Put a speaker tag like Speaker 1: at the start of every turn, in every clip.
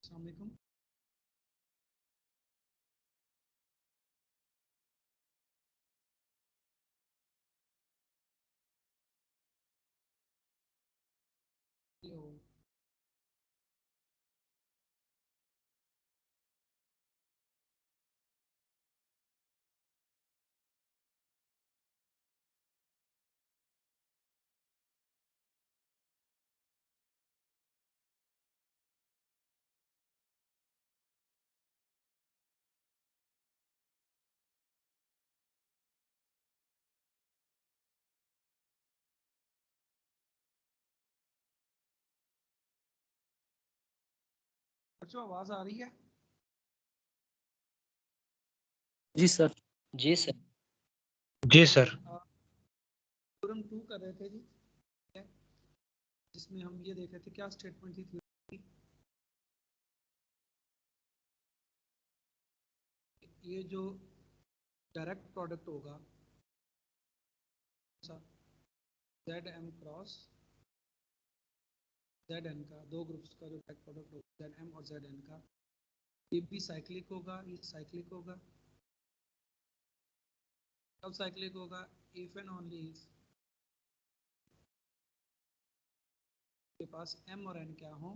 Speaker 1: अस्सलाम वालेकुम। हेलो। बच्चों आवाज आ रही है?
Speaker 2: जी सर।
Speaker 3: जी सर।
Speaker 4: जी सर।
Speaker 1: थ्योरम 2 कर रहे थे जी, जिसमें हम ये देख रहे थे क्या स्टेटमेंट थी थ्योरम की। ये जो डायरेक्ट प्रोडक्ट होगा Z M cross Z N का, दो ग्रुप्स का जो डायरेक्ट प्रोडक्ट होगा जेड एम और जेड एन का, ये भी साइक्लिक होगा, ये साइक्लिक होगा। कब साइक्लिक होगा? इफ एंड ओनली इफ के पास एम और एन क्या हो,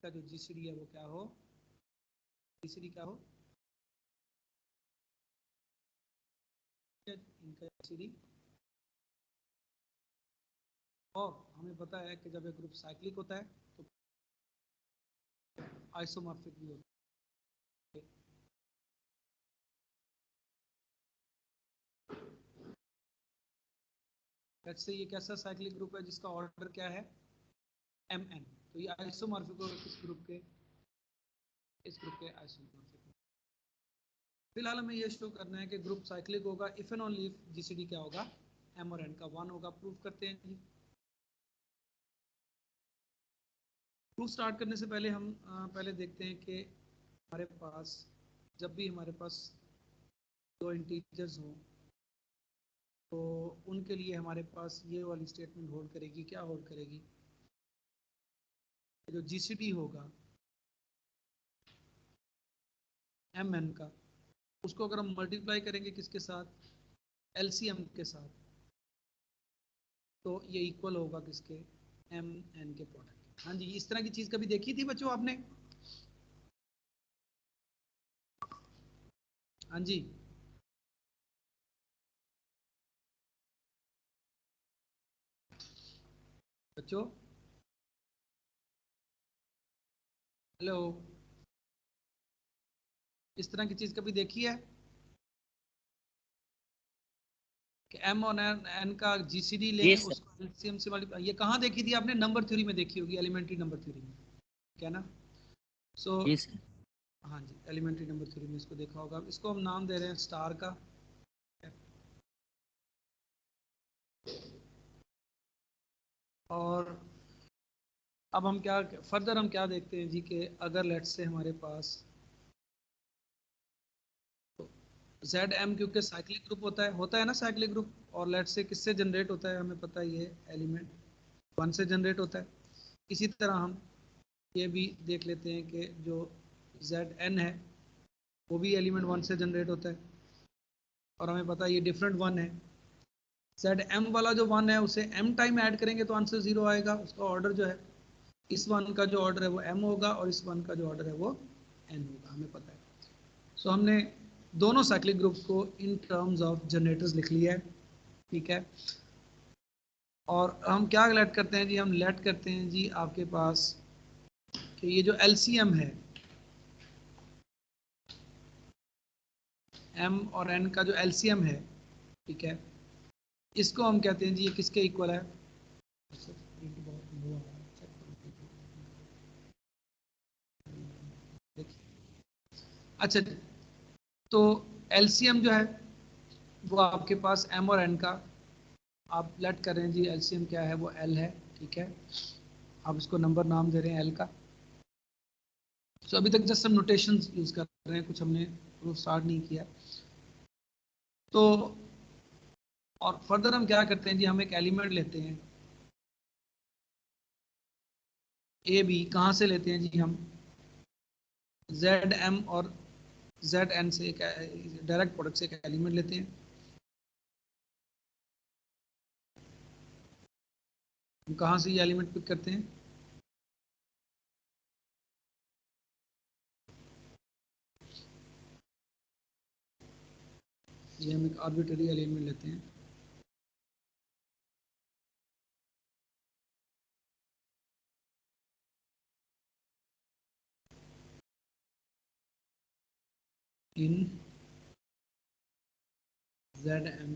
Speaker 1: का जो जीसीडी है वो क्या हो, जीसीडी क्या हो, इनका जीसीडी। और हमें पता है कि जब एक ग्रुप साइक्लिक होता है तो आइसोमॉर्फिक भी होता है। लेट्स से ये कैसा साइक्लिक ग्रुप है जिसका ऑर्डर क्या है, एम एन, तो ये आइसोमॉर्फिक होगा किस ग्रुप के, इस ग्रुप के आइसोमॉर्फिक। फिलहाल हमें ये शो करना है कि ग्रुप साइक्लिक होगा if and only if GCD क्या होगा, एम और एन का 1 होगा। प्रूफ करते हैं जी। प्रूफ स्टार्ट करने से पहले हम पहले देखते हैं कि हमारे पास जब भी हमारे पास दो इंटीजर्स हों तो उनके लिए हमारे पास ये वाली स्टेटमेंट होल्ड करेगी। क्या होल्ड करेगी? जो जीसीडी होगा एम एन का, उसको अगर हम मल्टीप्लाई करेंगे किसके साथ, एलसीएम के साथ, तो ये इक्वल होगा किसके, एम एन के प्रोडक्ट। हाँ जी, इस तरह की चीज कभी देखी थी बच्चों आपने? हाँ जी, बच्चों हेलो, इस तरह की चीज कभी देखी है कि एम और एन का जीसीडी लें, उसको एलसीएम से मल्टीप्लाई? ये कहाँ देखी थी आपने? नंबर थ्योरी में देखी होगी, एलिमेंट्री नंबर थ्योरी में, क्या ना? सो हाँ जी, एलिमेंट्री नंबर थ्योरी में इसको देखा होगा। इसको हम नाम दे रहे हैं स्टार का। और अब हम क्या फर्दर हम क्या देखते हैं जी कि अगर लेट्स से हमारे पास जेड एम, क्योंकि साइक्लिक ग्रुप होता है ना साइक्लिक ग्रुप, और लेट्स से किससे जनरेट होता है, हमें पता ही है एलिमेंट 1 से जनरेट होता है। इसी तरह हम ये भी देख लेते हैं कि जो जेड एन है वो भी एलिमेंट 1 से जनरेट होता है, और हमें पता है ये डिफरेंट 1 है। जेड एम वाला जो 1 है उसे एम टाइम ऐड करेंगे तो आंसर 0 आएगा। उसका ऑर्डर जो है, इस 1 का जो ऑर्डर है वो एम होगा और इस 1 का जो ऑर्डर है वो एन होगा, हमें पता है। सो हमने दोनों साइक्लिक ग्रुप को इन टर्म्स ऑफ जनरेटर्स लिख लिया है, ठीक है। और हम क्या लेट करते हैं जी, हम लेट करते हैं जी आपके पास कि ये जो एलसीएम है, एम और एन का जो एलसीएम है, ठीक है, इसको हम कहते हैं जी ये किसके इक्वल है। अच्छा, तो एलसीएम जो है वो आपके पास एम और एन का आप लेट कर रहे हैं जी, एलसीएम क्या है वो एल है, ठीक है। आप इसको नंबर नाम दे रहे हैं एल का। सो अभी तक जस्ट हम नोटेशन यूज कर रहे हैं, कुछ हमने प्रूफ स्टार्ट नहीं किया। तो और फर्दर हम क्या करते हैं जी, हम एक एलिमेंट लेते हैं ए बी। कहाँ से लेते हैं जी हम, जेड एम और जेड एन से एक डायरेक्ट प्रोडक्ट से एक एलिमेंट लेते हैं। हम कहाँ से ये एलिमेंट पिक करते हैं? ये हम एक आर्बिट्ररी एलिमेंट लेते हैं। इन जेड एम,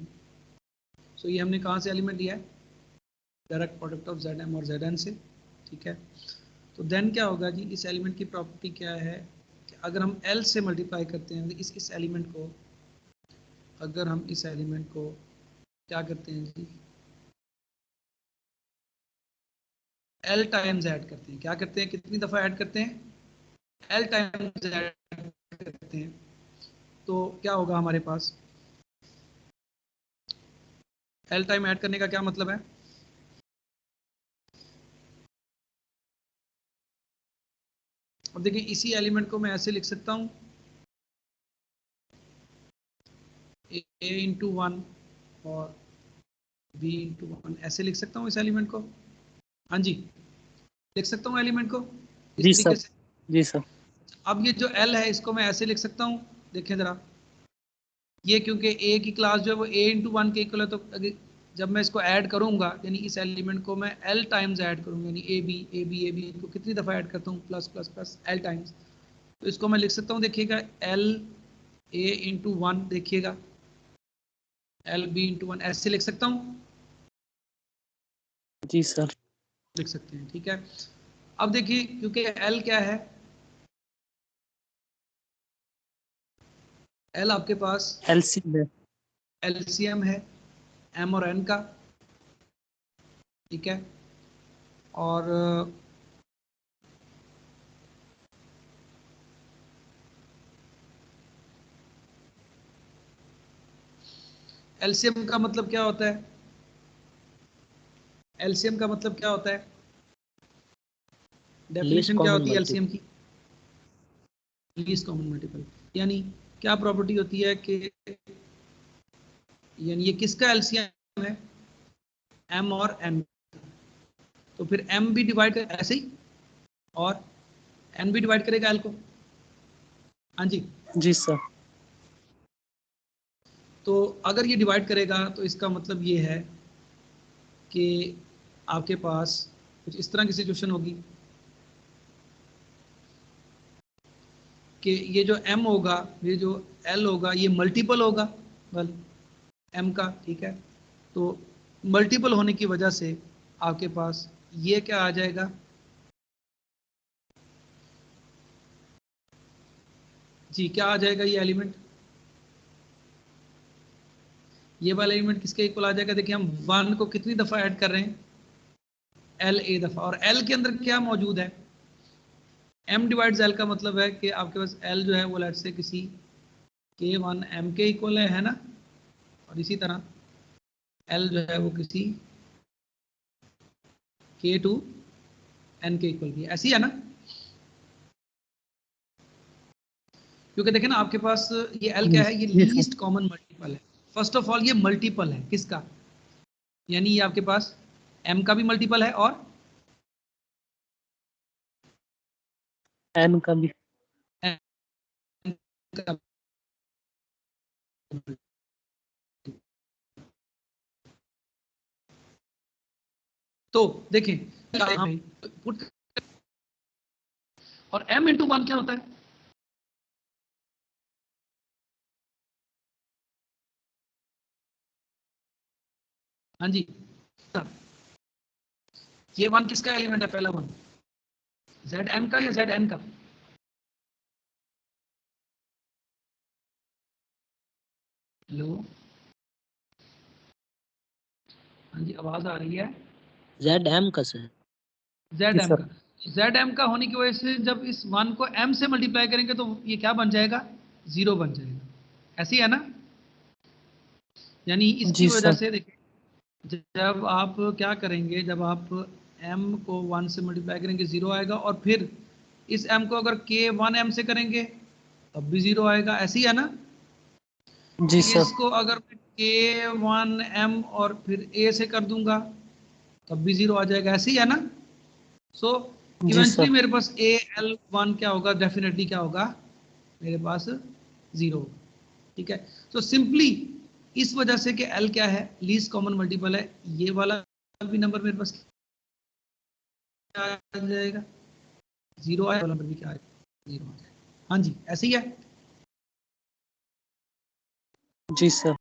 Speaker 1: सो ये हमने कहाँ से एलिमेंट लिया है? Direct product of Z M और जेड एन से, ठीक है। तो देन क्या होगा जी, इस एलिमेंट की प्रॉपर्टी क्या है कि अगर हम एल से मल्टीप्लाई करते हैं इस एलिमेंट को, अगर हम इस एलिमेंट को क्या करते हैं जी, एल टाइम्स ऐड करते हैं। क्या करते हैं, कितनी दफ़ा ऐड करते हैं? एल टाइम्स ऐड करते हैं। तो क्या होगा हमारे पास? एल टाइम ऐड करने का क्या मतलब है? अब देखिए इसी एलिमेंट को मैं ऐसे लिख सकता हूँ, ए इंटू वन और बी इंटू वन, ऐसे लिख सकता हूँ इस एलिमेंट को। हाँ जी, लिख सकता हूँ एलिमेंट को इस
Speaker 2: जी
Speaker 1: तरीके
Speaker 2: सर।
Speaker 1: से।
Speaker 2: जी सर।
Speaker 1: अब ये जो एल है इसको मैं ऐसे लिख सकता हूँ, देखें जरा, ये क्योंकि ए की क्लास जो है वो ए इंटू वन के इक्वल है, तो जब मैं इसको ऐड करूंगा यानी इस एलिमेंट को मैं एल टाइम्स ऐड करूंगा, यानी ए बी को कितनी दफ़ा ऐड करता हूँ? Plus plus plus L times. तो इसको मैं लिख सकता हूँ, देखिएगा, एल ए इंटू वन, देखिएगा एल बी इंटू वन, ऐसे लिख सकता हूँ।
Speaker 2: जी सर।
Speaker 1: लिख सकते हैं, ठीक है। अब देखिए क्योंकि एल क्या है, एल आपके पास
Speaker 2: एलसीएम है।
Speaker 1: एलसीएम है एम और एन का, ठीक है। और एलसीएम का मतलब क्या होता है? एलसीएम का मतलब क्या होता है?
Speaker 2: लीस्ट
Speaker 1: डेफिनेशन क्या
Speaker 2: कॉमन
Speaker 1: होती है एलसीएम
Speaker 2: मल्टीपल।
Speaker 1: की? Least common multiple. यानी क्या प्रॉपर्टी होती है कि यानी ये किसका एलसीएम है? एम और एन। तो फिर एम भी डिवाइड कर ऐसे ही, और एन भी डिवाइड करेगा एल को। हाँ जी।
Speaker 2: जी सर।
Speaker 1: तो अगर ये डिवाइड करेगा तो इसका मतलब ये है कि आपके पास कुछ इस तरह की सिचुएशन होगी कि ये जो m होगा, ये जो l होगा, ये मल्टीपल होगा बल m का, ठीक है। तो मल्टीपल होने की वजह से आपके पास ये क्या आ जाएगा, जी क्या आ जाएगा, ये एलिमेंट, ये वाला एलिमेंट किसके इक्वल आ जाएगा? देखिए हम वन को कितनी दफ़ा ऐड कर रहे हैं? l a दफ़ा, और l के अंदर क्या मौजूद है? m डिवाइड्स l का मतलब है कि आपके पास l जो है वो लेट से किसी k1 m के इक्वल है ना, और इसी तरह l जो है वो किसी k2 n के इक्वल भी है, ऐसी है ना। क्योंकि देखें ना आपके पास ये l क्या है, ये
Speaker 2: जी सर।
Speaker 1: लीस्ट कॉमन मल्टीपल है। फर्स्ट ऑफ ऑल ये मल्टीपल है किसका? यानी ये आपके पास m का भी मल्टीपल है और
Speaker 2: एन का भी।
Speaker 1: n का। तो देखें पुट, और m इंटू वन क्या होता है? हाँ जी, ये वन किसका एलिमेंट है? पहला वन जेड एम का या जेड एन का? हेलो, हाँ जी आवाज आ रही है?
Speaker 2: जेड एम का sir.
Speaker 1: Z
Speaker 2: G
Speaker 1: M
Speaker 2: sir.
Speaker 1: का, जेड एम का होने की वजह से जब इस वन को m से मल्टीप्लाई करेंगे तो ये क्या बन जाएगा? जीरो बन जाएगा, ऐसी है ना। यानी इसकी
Speaker 2: जी
Speaker 1: वजह
Speaker 2: सर।
Speaker 1: से देखिए जब आप क्या करेंगे, जब आप m को 1 से मल्टीप्लाई करेंगे जीरो आएगा, और फिर इस m को अगर k1m से करेंगे तब भी 0 आएगा, ऐसे ही है ना।
Speaker 2: जी सर।
Speaker 1: इसको अगर मैं k1m और फिर a से कर दूंगा तब भी 0 आ जाएगा, ऐसे ही है ना। सो
Speaker 2: जी
Speaker 1: इवेंचुअली
Speaker 2: सर।
Speaker 1: मेरे पास al1 क्या होगा, डेफिनेटली क्या होगा, मेरे पास 0 होगा। ठीक है, तो सिंपली इस वजह से कि l क्या है, लीस्ट कॉमन मल्टीपल है, ये वाला भी नंबर मेरे पास क्या आ जाएगा, 0 आया, वाला नंबर भी क्या आएगा, 0 आ जाएगा। हाँ जी, ऐसे ही है।
Speaker 2: जी सर।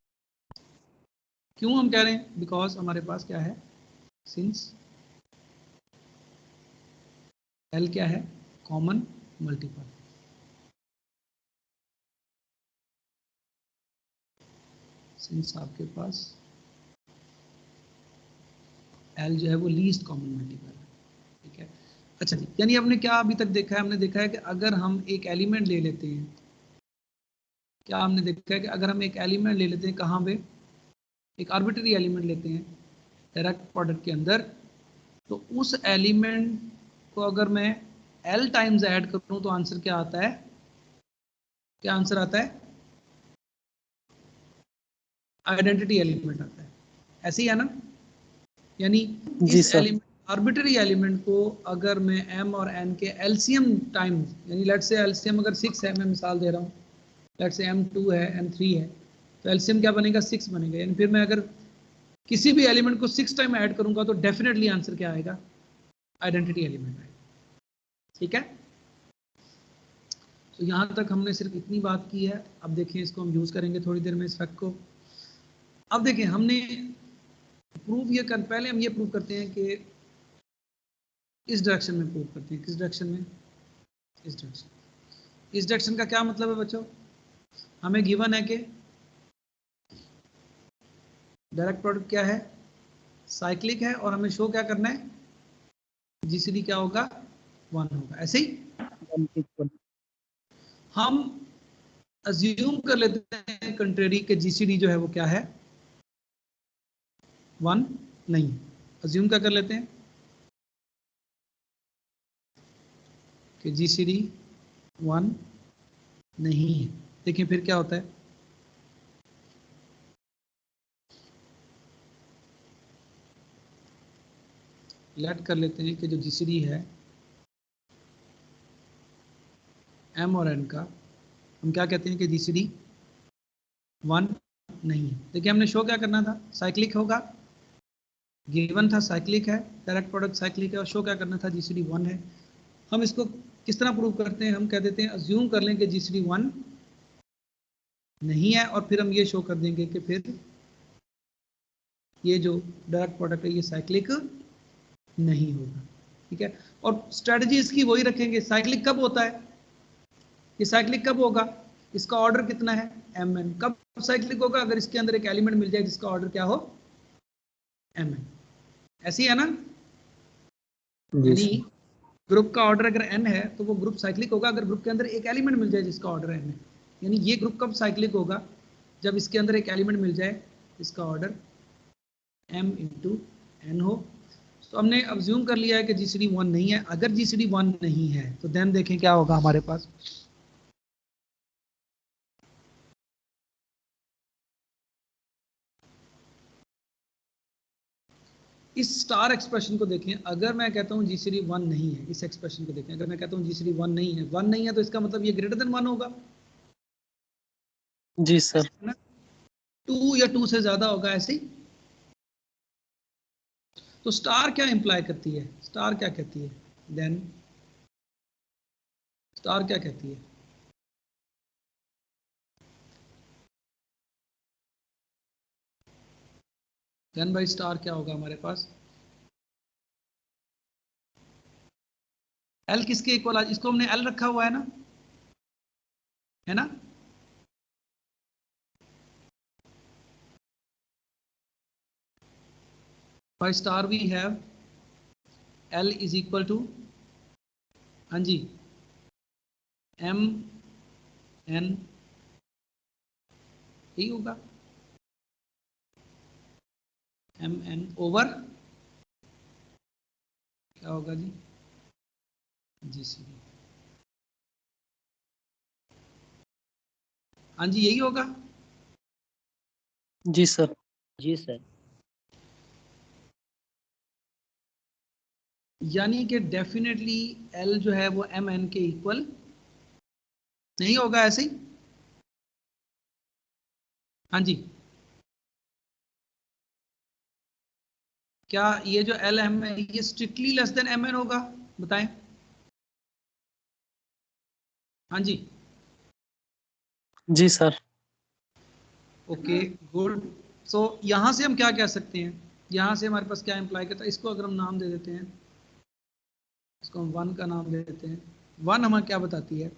Speaker 1: क्यों हम कह रहे हैं, बिकॉज हमारे पास क्या है, सिंस l क्या है, कॉमन मल्टीपल। सिंस आपके पास l जो है वो लीस्ट कॉमन मल्टीपल है। ठीक है, अच्छा जी, यानी हमने क्या अभी तक देखा है, हमने देखा है कि अगर हम एक एलिमेंट ले लेते हैं, क्या हमने देखा है कि अगर हम एक एलिमेंट ले लेते हैं, कहाँ पे, एक आर्बिट्री एलिमेंट लेते हैं डायरेक्ट प्रोडक्ट के अंदर, तो उस एलिमेंट को अगर मैं l टाइम्स ऐड करूं तो आंसर क्या आता है, क्या आंसर आता है, आइडेंटिटी एलिमेंट आता है, ऐसे ही है ना। यानी
Speaker 2: जी
Speaker 1: इस
Speaker 2: सर।
Speaker 1: एलिमेंट, आर्बिट्री एलिमेंट को अगर मैं m और n के एलसीएम टाइम्स, यानी लेट्स से एलसीएम अगर 6 है, मैं मिसाल दे रहा हूँ, लेट्स से m2 है, m3 है, तो एलसीएम क्या बनेगा, 6 बनेगा। यानी फिर मैं अगर किसी भी एलिमेंट को 6 टाइम ऐड करूंगा तो डेफिनेटली आंसर क्या आएगा, आइडेंटिटी एलिमेंट आएगा। ठीक है, तो यहाँ तक हमने सिर्फ इतनी बात की है। अब देखें, इसको हम यूज करेंगे थोड़ी देर में इस फैक्ट को। अब देखें, हमने प्रूव ये कर, पहले हम ये प्रूव करते हैं कि इस डायरेक्शन में प्रूव करते हैं, किस डायरेक्शन में, इस डायरेक्शन। इस डायरेक्शन का क्या मतलब है बच्चों, हमें गिवन है कि डायरेक्ट प्रोडक्ट क्या है, साइक्लिक है, और हमें शो क्या करना है, जीसीडी क्या होगा, 1 होगा, ऐसे ही। हम अज्यूम कर लेते हैं कंट्रेरी के जीसीडी जो है वो क्या है, 1 नहीं है। अज्यूम क्या कर लेते हैं कि जीसीडी 1 नहीं है। देखिए फिर क्या होता है, लेट कर लेते हैं कि जो जीसीडी है m और n का, हम क्या कहते हैं कि जीसीडी 1 नहीं है। देखिए हमने शो क्या करना था, साइक्लिक होगा, गिवन था साइक्लिक है, डायरेक्ट प्रोडक्ट साइक्लिक है, और शो क्या करना था, जीसीडी 1 है। हम इसको किस तरह प्रूव करते हैं, हम कह देते हैं अज्यूम कर लें कि जीसीडी 1 नहीं है, और फिर हम ये शो कर देंगे कि फिर ये जो डायरेक्ट प्रोडक्ट है ये साइक्लिक नहीं होगा। ठीक है, और स्ट्रेटजी इसकी वही रखेंगे, साइक्लिक कब होता है, ये साइक्लिक कब होगा, इसका ऑर्डर कितना है, mn। कब साइक्लिक होगा, अगर इसके अंदर एक एलिमेंट मिल जाए जिसका ऑर्डर क्या हो, mn। ऐसी है ना,
Speaker 2: जी
Speaker 1: यानी
Speaker 2: सर।
Speaker 1: ग्रुप का ऑर्डर अगर n है तो वो ग्रुप साइक्लिक होगा अगर ग्रुप के अंदर एक एलिमेंट मिल जाए जिसका ऑर्डर n है। यानी ये ग्रुप कब साइक्लिक होगा, जब इसके अंदर एक एलिमेंट मिल जाए इसका ऑर्डर m इंटू n हो। तो हमने अज्यूम कर लिया है कि जीसीडी 1 नहीं है। अगर जीसीडी 1 नहीं है तो देन देखें क्या होगा हमारे पास, इस स्टार एक्सप्रेशन को देखें। अगर मैं कहता हूं जीसीडी 1 नहीं है, इस एक्सप्रेशन को देखें, अगर मैं कहता हूं जीसीडी 1 नहीं है, 1 नहीं है, तो इसका मतलब ये ग्रेटर देन 1 होगा,
Speaker 2: जी सर।
Speaker 1: है ना, 2 या 2 से ज्यादा होगा, ऐसे ही। तो स्टार क्या इंप्लाई करती है, स्टार क्या कहती है, देन स्टार क्या कहती है, देन बाई स्टार क्या होगा हमारे पास, एल किसके इक्वल, इसको हमने एल रखा हुआ है ना, by star we have L is equal to, हाँ जी, एम एन, यही होगा, एम एन ओवर क्या होगा जी, जीसीडी। हाँ जी, यही होगा।
Speaker 2: जी सर।
Speaker 3: जी सर।
Speaker 1: यानी कि डेफिनेटली L जो है वो MN के इक्वल नहीं होगा, ऐसे ही। हाँ जी, क्या ये जो LM है ये स्ट्रिक्टली लेस देन MN होगा, बताएं। हाँ जी,
Speaker 2: जी सर।
Speaker 1: Okay, good. सो यहां से हम क्या कह सकते हैं, यहां से हमारे पास क्या इंप्लाई करता है, इसको अगर हम नाम दे देते हैं, इसको हम 1 का नाम दे देते हैं। 1 हमें क्या बताती है,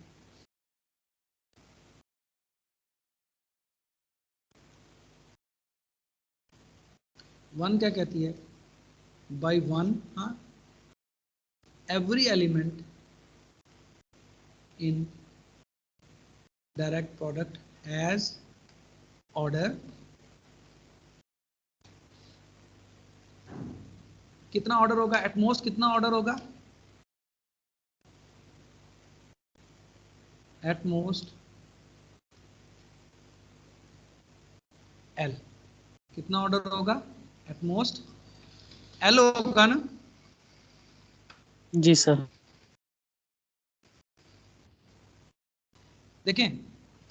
Speaker 1: वन क्या कहती है, बाई 1, हाँ, every element in direct product has order, कितना ऑर्डर होगा, एटमोस्ट कितना ऑर्डर होगा, एटमोस्ट L, कितना ऑर्डर होगा, एटमोस्ट L होगा ना।
Speaker 2: जी सर।
Speaker 1: देखें,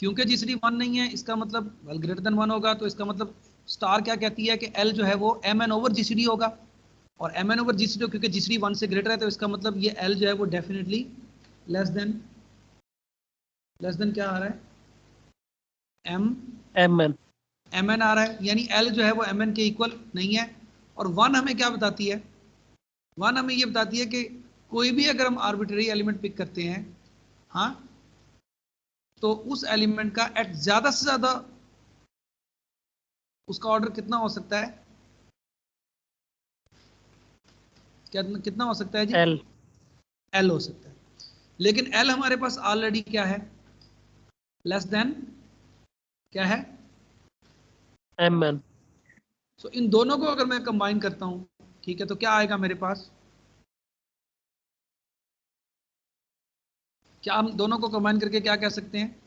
Speaker 1: क्योंकि जीसीडी 1 नहीं है, इसका मतलब वेल ग्रेटर देन 1 होगा, तो इसका मतलब स्टार क्या कहती है कि L जो है वो MN ओवर जीसीडी होगा, और MN ओवर जीसीडी क्योंकि जीसीडी 1 से ग्रेटर है, तो इसका मतलब ये L जो है वो डेफिनेटली लेस देन क्या आ रहा है,
Speaker 2: MN।
Speaker 1: MN आ रहा है, यानी L जो है वो MN के इक्वल नहीं है। और 1 हमें क्या बताती है, 1 हमें ये बताती है कि कोई भी अगर हम आर्बिट्रेरी एलिमेंट पिक करते हैं, हाँ, तो उस एलिमेंट का एट ज्यादा से ज्यादा उसका ऑर्डर कितना हो सकता है, कितना हो सकता है जी,
Speaker 2: L।
Speaker 1: L हो सकता है। लेकिन L हमारे पास ऑलरेडी क्या है, लेस देन क्या है,
Speaker 2: MN।
Speaker 1: सो इन दोनों को अगर मैं कंबाइन करता हूं, ठीक है, तो क्या आएगा मेरे पास, क्या हम दोनों को कंबाइन करके क्या कह सकते हैं,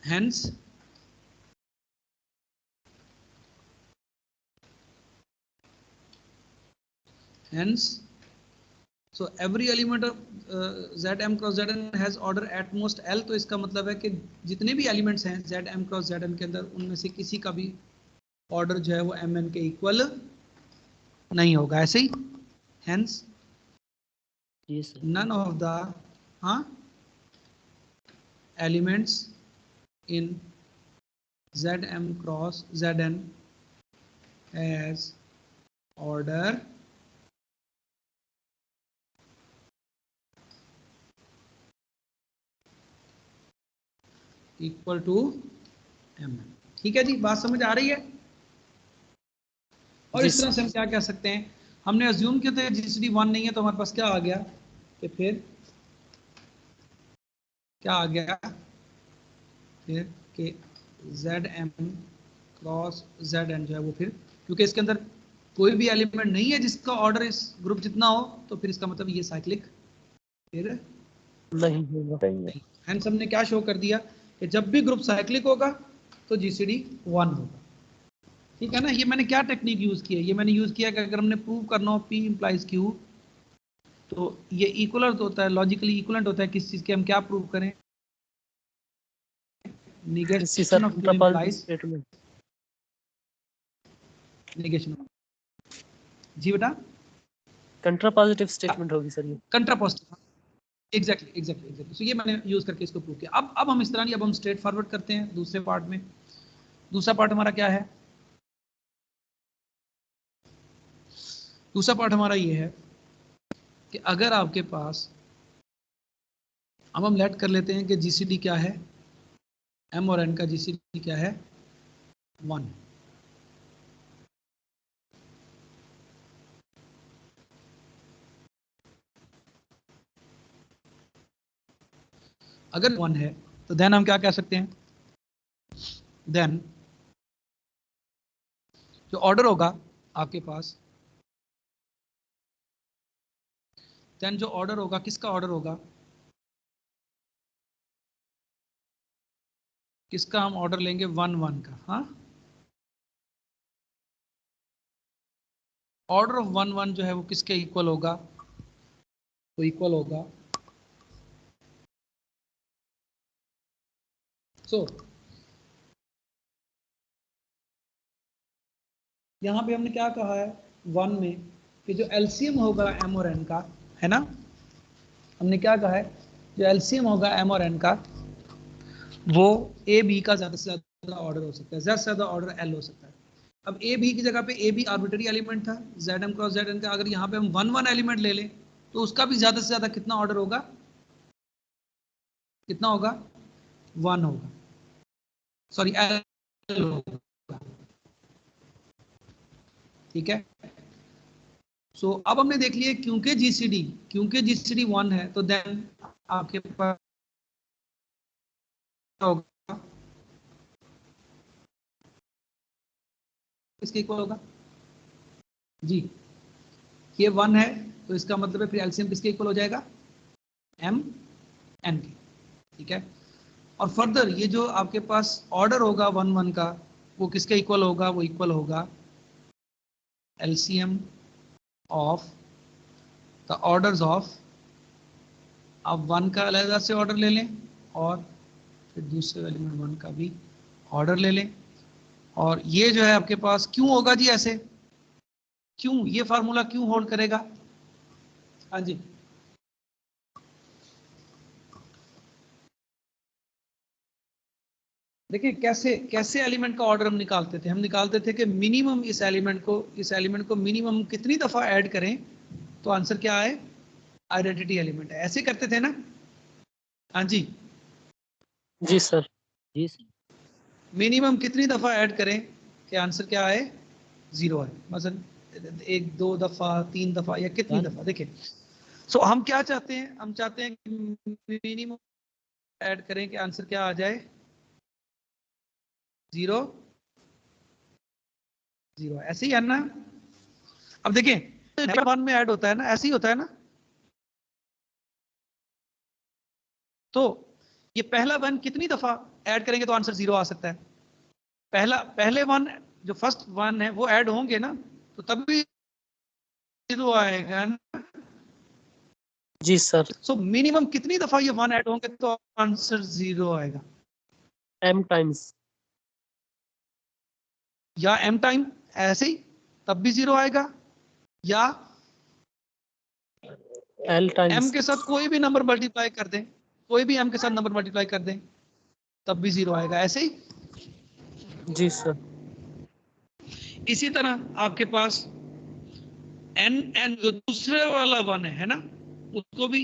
Speaker 1: hence so every element of ZM cross ZN has order at most L, तो इसका मतलब है कि जितने भी एलिमेंट्स हैं ZM क्रॉस ZN के अंदर, उनमें से किसी का भी ऑर्डर जो है वो MN के इक्वल नहीं होगा, ऐसे ही। हेंस
Speaker 3: जी सर।
Speaker 1: none of the, हाँ, elements in ZM cross ZN has order equal to MN। ठीक है जी, बात समझ आ रही है। और
Speaker 2: जी
Speaker 1: इस तरह से हम क्या कह सकते हैं, हमने अज्यूम किया था जीसीडी 1 नहीं है, तो हमारे पास क्या आ गया कि फिर क्या आ गया, फिर कि ZM क्रॉस ZN जो है वो, फिर क्योंकि इसके अंदर कोई भी एलिमेंट नहीं है जिसका ऑर्डर इस ग्रुप जितना हो, तो फिर इसका मतलब ये साइक्लिक फिर
Speaker 2: नहीं होगा।
Speaker 1: नहीं। हेंस हमने क्या शो कर दिया कि जब भी ग्रुप साइक्लिक होगा तो जीसीडी 1 होगा। ठीक है ना, ये मैंने क्या टेक्निक यूज की है, ये मैंने यूज किया कि अगर हमने प्रूव करना हो P इंप्लाइज Q, तो ये इक्वलेंट होता है, लॉजिकली इक्वलेंट होता है किस चीज के, हम क्या प्रूव करें,
Speaker 2: इसी sir
Speaker 1: negation of Q
Speaker 2: contrapositive
Speaker 1: implies
Speaker 2: statement.
Speaker 1: Negation. जी बेटा,
Speaker 2: कंट्रापॉजिटिव स्टेटमेंट होगी सर ये।
Speaker 1: कंट्रापोजिटिव, एग्जैक्टली। सो ये मैंने यूज करके इसको प्रूव किया। अब हम इस तरह नहीं, अब हम स्ट्रेट फॉरवर्ड करते हैं दूसरे पार्ट में। दूसरा पार्ट हमारा क्या है, दूसरा पार्ट हमारा ये है कि अगर आपके पास, अब हम लेट कर लेते हैं कि जीसीडी क्या है, M और N का जीसीडी क्या है, 1। अगर 1 है तो देन हम क्या कह सकते हैं, देन जो ऑर्डर होगा आपके पास, देन जो ऑर्डर होगा, किसका ऑर्डर होगा, किसका हम ऑर्डर लेंगे 1 1 का। हाँ, ऑर्डर ऑफ 1 1 जो है वो किसके इक्वल होगा, वो इक्वल होगा सो यहाँ पे हमने क्या कहा है 1 में कि जो एलसीएम होगा एम और एन का, है ना, हमने क्या कहा है जो एलसीएम होगा एम और एन का वो ए बी का ज्यादा से ज्यादा ऑर्डर हो सकता है, ज्यादा से ज्यादा ऑर्डर एल हो सकता है। अब ए बी की जगह पे ए बी आर्बिट्ररी एलिमेंट था Z M cross Z N का, अगर यहाँ पे हम 1 1 एलिमेंट ले लें तो उसका भी ज्यादा से ज्यादा कितना ऑर्डर होगा, कितना होगा 1 होगा, सॉरी एल होगा। ठीक है, सो अब हमने देख लिया क्योंकि जीसीडी 1 है तो देन आपके पास होगा इसके इक्वल होगा जी, ये 1 है तो इसका मतलब है फिर एलसीएम किसके इक्वल हो जाएगा एम एन के। ठीक है, और फर्दर ये जो आपके पास ऑर्डर होगा 1 1 का वो किसके इक्वल होगा, वो इक्वल होगा LCM of the orders of, आप 1 का अलग से ऑर्डर ले लें और फिर दूसरे एलिमेंट 1 का भी ऑर्डर ले लें, और ये जो है आपके पास क्यों होगा जी ऐसे, क्यों ये फार्मूला क्यों होल्ड करेगा। हाँ जी, देखिए कैसे कैसे एलिमेंट का ऑर्डर हम निकालते थे, हम निकालते थे कि मिनिमम इस एलिमेंट को मिनिमम कितनी दफा ऐड करें तो आंसर क्या आए, आइडेंटिटी एलिमेंट है, ऐसे करते थे ना। हाँ जी
Speaker 2: जी सर।
Speaker 3: जी सर।
Speaker 1: मिनिमम कितनी दफा ऐड करें कि आंसर क्या आए 0 आए, मसलन 1 2 दफा 3 दफा या कितनी दफा। देखिए सो हम क्या चाहते हैं, हम चाहते हैं कि मिनिमम ऐड करें कि आंसर क्या आ जाए 0 0, ऐसे ही है ना। अब देखिए 1 में ऐड होता है ना, ऐसे ही होता है ना, तो ये पहला 1 कितनी दफा ऐड करेंगे तो आंसर 0 आ सकता है, पहले 1 जो फर्स्ट 1 है वो ऐड होंगे ना तो तब भी 0 आएगा ना।
Speaker 2: जी सर।
Speaker 1: सो मिनिमम कितनी दफा ये 1 ऐड होंगे तो आंसर 0 आएगा,
Speaker 2: m टाइम्स।
Speaker 1: या m टाइम ऐसे ही तब भी 0 आएगा, या
Speaker 2: l टाइम्स।
Speaker 1: m के साथ कोई भी नंबर मल्टीप्लाई कर दें, कोई भी m के साथ नंबर मल्टीप्लाई कर दें तब भी 0 आएगा, ऐसे ही।
Speaker 2: जी सर।
Speaker 1: इसी तरह आपके पास n जो दूसरे वाला 1 है ना, उसको भी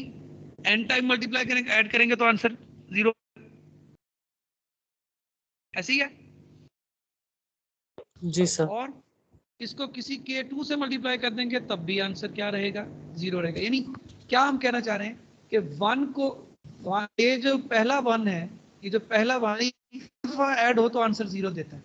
Speaker 1: n टाइम मल्टीप्लाई करेंगे, ऐड करेंगे तो आंसर 0, ऐसे ही है।
Speaker 2: जी सर।
Speaker 1: और इसको किसी k2 से मल्टीप्लाई कर देंगे तब भी आंसर क्या रहेगा 0 रहेगा। यानी क्या हम कहना चाह रहे हैं कि 1 को ये जो पहला 1 है, ये जो पहला 1 ऐड हो तो आंसर 0 देता है,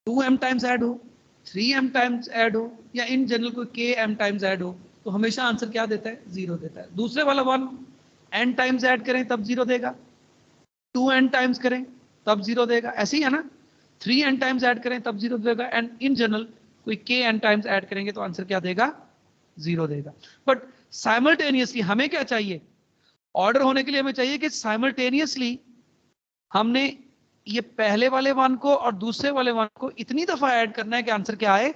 Speaker 1: 2m टाइम्स ऐड हो, 3m टाइम्स ऐड हो, या इन जनरल कोई km टाइम्स ऐड हो तो हमेशा आंसर क्या देता है 0 देता है। दूसरे वाला 1 n टाइम्स ऐड करें तब 0 देगा, 2n टाइम्स करें तब 0 देगा, ऐसे ही है ना, 3n टाइम्स ऐड करें तब 0 देगा, एंड इन जनरल कोई kn टाइम्स ऐड करेंगे तो आंसर क्या देगा 0 देगा। बट साइमल्टेनियसली हमें क्या चाहिए, ऑर्डर होने के लिए हमें चाहिए कि साइमल्टेनियसली हमने ये पहले वाले 1 को और दूसरे वाले 1 को इतनी दफा ऐड करना है कि आंसर क्या आए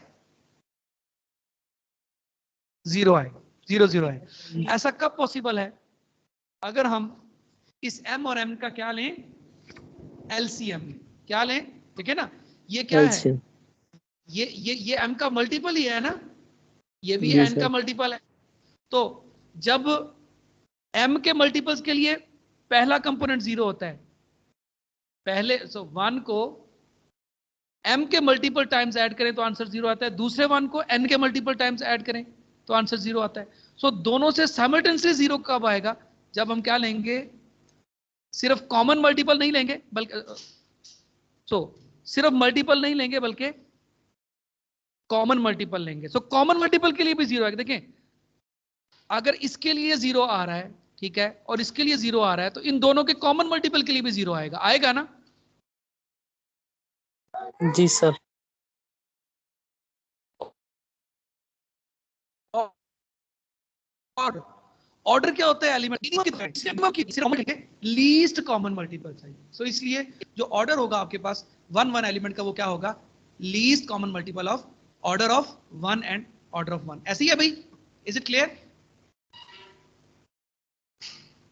Speaker 1: 0 आए, 0 0 आए। ऐसा कब पॉसिबल है, अगर हम इस m और m का क्या लें एलसीएम, क्या लें, ठीक है ना, ये क्या है, ये m का मल्टीपल ही है ना, ये भी n का मल्टीपल है, तो जब m के मल्टीपल्स के लिए पहला कंपोनेंट 0 होता है, पहले 1 को m के मल्टीपल टाइम्स ऐड करें तो आंसर 0 आता है, दूसरे 1 को n के मल्टीपल टाइम्स ऐड करें तो आंसर 0 आता है। सो दोनों से साइमल्टेनियसली 0 कब आएगा, जब हम क्या लेंगे, सिर्फ कॉमन मल्टीपल नहीं लेंगे बल्कि सिर्फ मल्टीपल नहीं लेंगे बल्कि कॉमन मल्टीपल लेंगे। कॉमन मल्टीपल के लिए भी 0 आएगा। देखें अगर इसके लिए 0 आ रहा है ठीक है, और इसके लिए 0 आ रहा है, तो इन दोनों के कॉमन मल्टीपल के लिए भी 0 आएगा, आएगा ना?
Speaker 2: जी सर।
Speaker 1: और ऑर्डर क्या होता है एलिमेंट लीस्ट कॉमन मल्टीपल चाहिए, सो इसलिए जो ऑर्डर होगा आपके पास वन एलिमेंट का वो क्या होगा? Least common multiple of order of 1 and order of 1। ऐसे ही है भाई, इज इट क्लियर?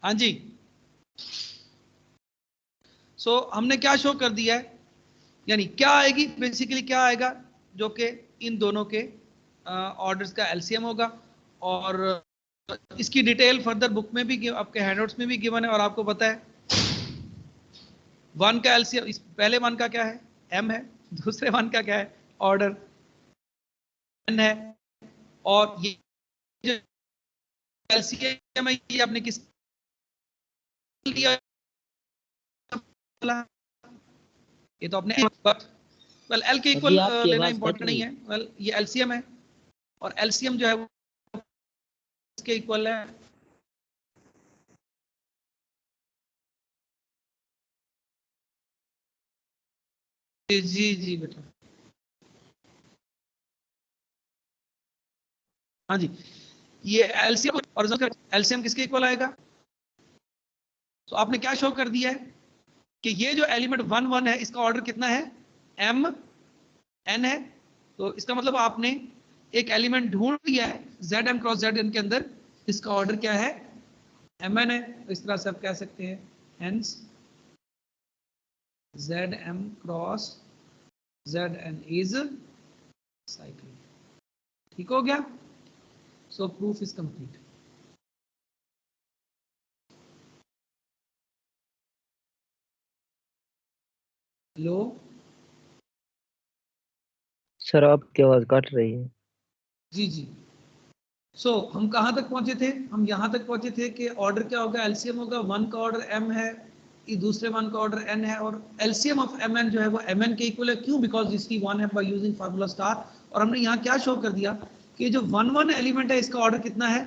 Speaker 1: हाँ जी। सो हमने क्या शो कर दिया है, यानी क्या आएगी बेसिकली, क्या आएगा जो कि इन दोनों के ऑर्डर्स का एलसीएम होगा, और इसकी डिटेल फर्दर बुक में भी आपके हैंडआउट्स में भी गिवन है, और आपको पता है 1 का एलसीएम, इस पहले 1 का क्या है? m है, दूसरे 1 का क्या है? ऑर्डर n है, और ये जो एलसीएम है ये आपने किस लिया? ये तो आपने वेल एल के इक्वल लेना इंपॉर्टेंट नहीं है, वेल ये एलसीएम है, और एलसीएम जो है वो इसके इक्वल है जी जी बेटा, हाँ जी, ये एलसीएम और एलसीएम किसके इक्वल आएगा? तो आपने क्या शो कर दिया है कि ये जो एलिमेंट 1 1 है इसका ऑर्डर कितना है? m n है, तो इसका मतलब आपने एक एलिमेंट ढूंढ लिया है zm क्रॉस zn के अंदर, इसका ऑर्डर क्या है? mn है, तो इस तरह से आप कह सकते हैं hence zm cross zn is cyclic. ठीक हो गया? सो proof is complete. Hello
Speaker 3: sir आपकी आवाज कट रही है।
Speaker 1: जी जी। सो हम कहाँ तक पहुंचे थे? हम यहाँ तक पहुंचे थे कि ऑर्डर क्या होगा? एलसीएम होगा, 1 का ऑर्डर m है, ये दूसरे 1 का ऑर्डर n है, और एलसीएम ऑफ mn जो है वो mn के इक्वल है। क्यों? बिकॉज इसकी 1 है बाय यूजिंग फार्मूला स्टार। और हमने यहाँ क्या शो कर दिया कि जो 1 1 एलिमेंट है इसका ऑर्डर कितना है?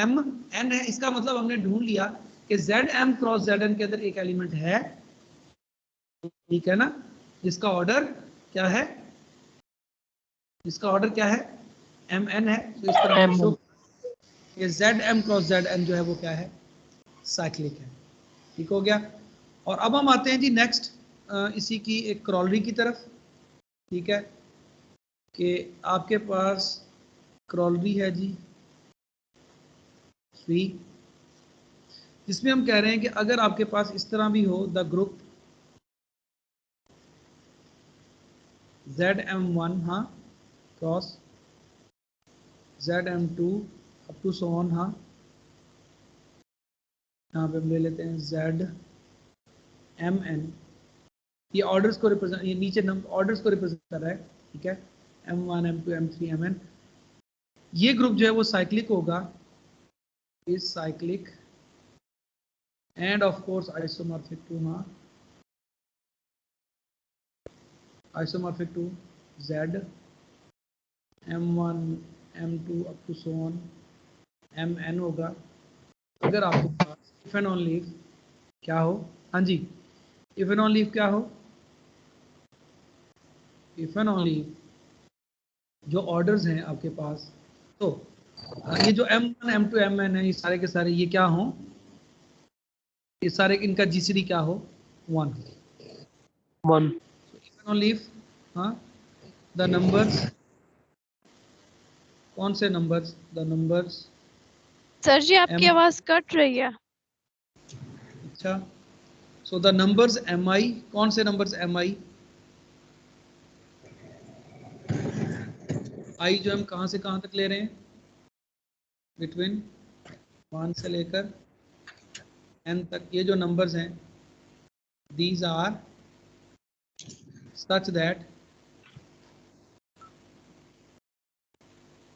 Speaker 1: m n है, इसका मतलब हमने ढूंढ लिया कि zm क्रॉस zn के अंदर एक एलिमेंट है, ठीक है ना, जिसका ऑर्डर क्या है? जिसका ऑर्डर क्या है? mn है, तो इस तरह हम शो ये zm क्रॉस zn जो है वो क्या है? साइक्लिक है। ठीक हो गया? और अब हम आते हैं जी नेक्स्ट इसी की एक क्रॉलरी की तरफ। ठीक है, कि आपके पास क्रॉलरी है जी स्वी, जिसमें हम कह रहे हैं कि अगर आपके पास इस तरह भी हो द ग्रुप zm1 हाँ cross zm2 up to so on, हाँ यहाँ पे हम ले लेते हैं zmn, ये ऑर्डर्स को रिप्रेजेंट, ये नीचे नंबर ऑर्डर्स को रिप्रेजेंट कर रहा है, ठीक है, m1 m2 m3 mn। ये ग्रुप जो है वो साइक्लिक होगा, is cyclic and of course isomorphic to, हाँ isomorphic to z m1 m2 up to so on mn होगा, अगर आपके पास इफ एंड ऑन लीव क्या हो? हाँ जी, इफ एंड ऑन लीव क्या हो? इफ एंड ऑन लीव जो ऑर्डर्स हैं आपके पास, तो ये जो m1 m2 mn है, ये सारे के सारे ये क्या हो? ये सारे इनका जीसीडी क्या हो? 1
Speaker 2: 1
Speaker 1: इफ एंड ऑन लीव, हाँ द नंबर्स, कौन से नंबर्स? द नंबर्स
Speaker 5: सर जी आपकी
Speaker 1: M,
Speaker 5: आवाज कट रही है।
Speaker 1: अच्छा, सो द नंबर्स mi, कौन से नंबर्स mi? i जो हम कहाँ से कहाँ तक ले रहे हैं? बिटवीन 1 से लेकर n तक, ये जो नंबर्स हैं these are such that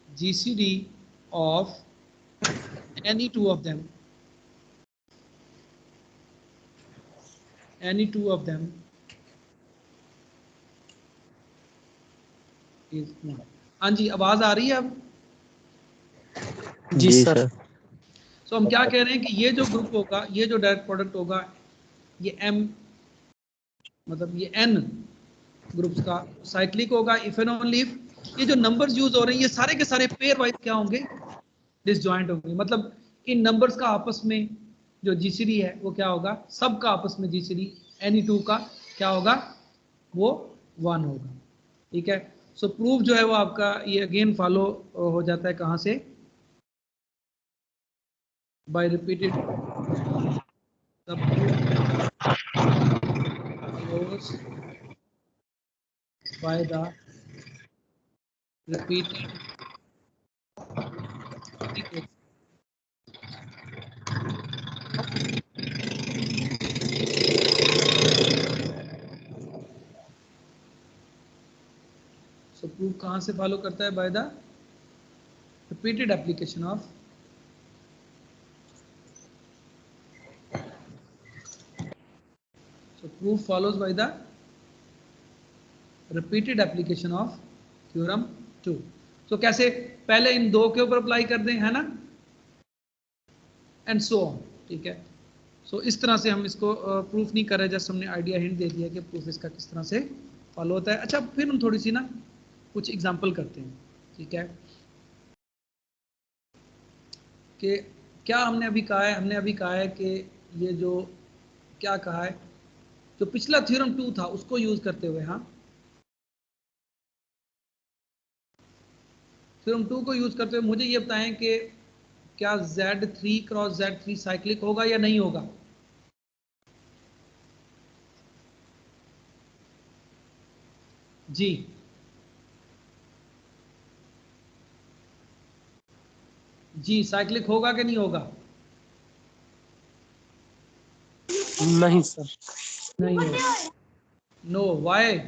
Speaker 1: GCD of any two of them is 1। हाँ जी, आवाज आ रही है अब?
Speaker 2: जी सर।
Speaker 1: तो हम क्या कह रहे हैं कि ये जो ग्रुप होगा, ये जो डायरेक्ट प्रोडक्ट होगा, ये M मतलब ये N ग्रुप्स का साइक्लिक होगा इफ एंड ओनली इफ ये जो नंबर्स यूज हो रहे हैं ये सारे के सारे पेयर वाइज क्या होंगे, डिसजॉइंट होंगे। मतलब इन नंबर्स का आपस में जो जीसीडी है वो क्या होगा, सब का आपस में जीसीडी Any2 का क्या होगा, वो 1 होगा। ठीक है, सो प्रूफ जो है वो आपका ये अगेन फॉलो हो जाता है कहाँ से, by repeated the proof follows by the repeated application so proof कहाँ से फॉलो करता है, by the repeated application of so proof follows by the repeated application of theorem 2। तो कैसे, पहले इन दो के ऊपर अप्लाई कर दें, है ना, एंड सो ऑन। ठीक है, सो इस तरह से हम इसको प्रूफ नहीं कर रहे, जस्ट हमने आइडिया हिंट दे दिया कि प्रूफ इसका किस तरह से फॉलो होता है। अच्छा, फिर हम थोड़ी सी ना कुछ एग्जांपल करते हैं। ठीक है, कि क्या हमने अभी कहा है, हमने अभी कहा है कि ये जो क्या कहा है, जो पिछला थ्योरम 2 था उसको यूज करते हुए, हाँ, थ्योरम 2 को यूज करते हुए मुझे ये बताएं कि क्या Z3 क्रॉस Z3 साइक्लिक होगा या नहीं होगा। जी, जी साइक्लिक होगा कि नहीं होगा।
Speaker 2: नहीं सर।
Speaker 1: नहीं होगा, नो, व्हाई,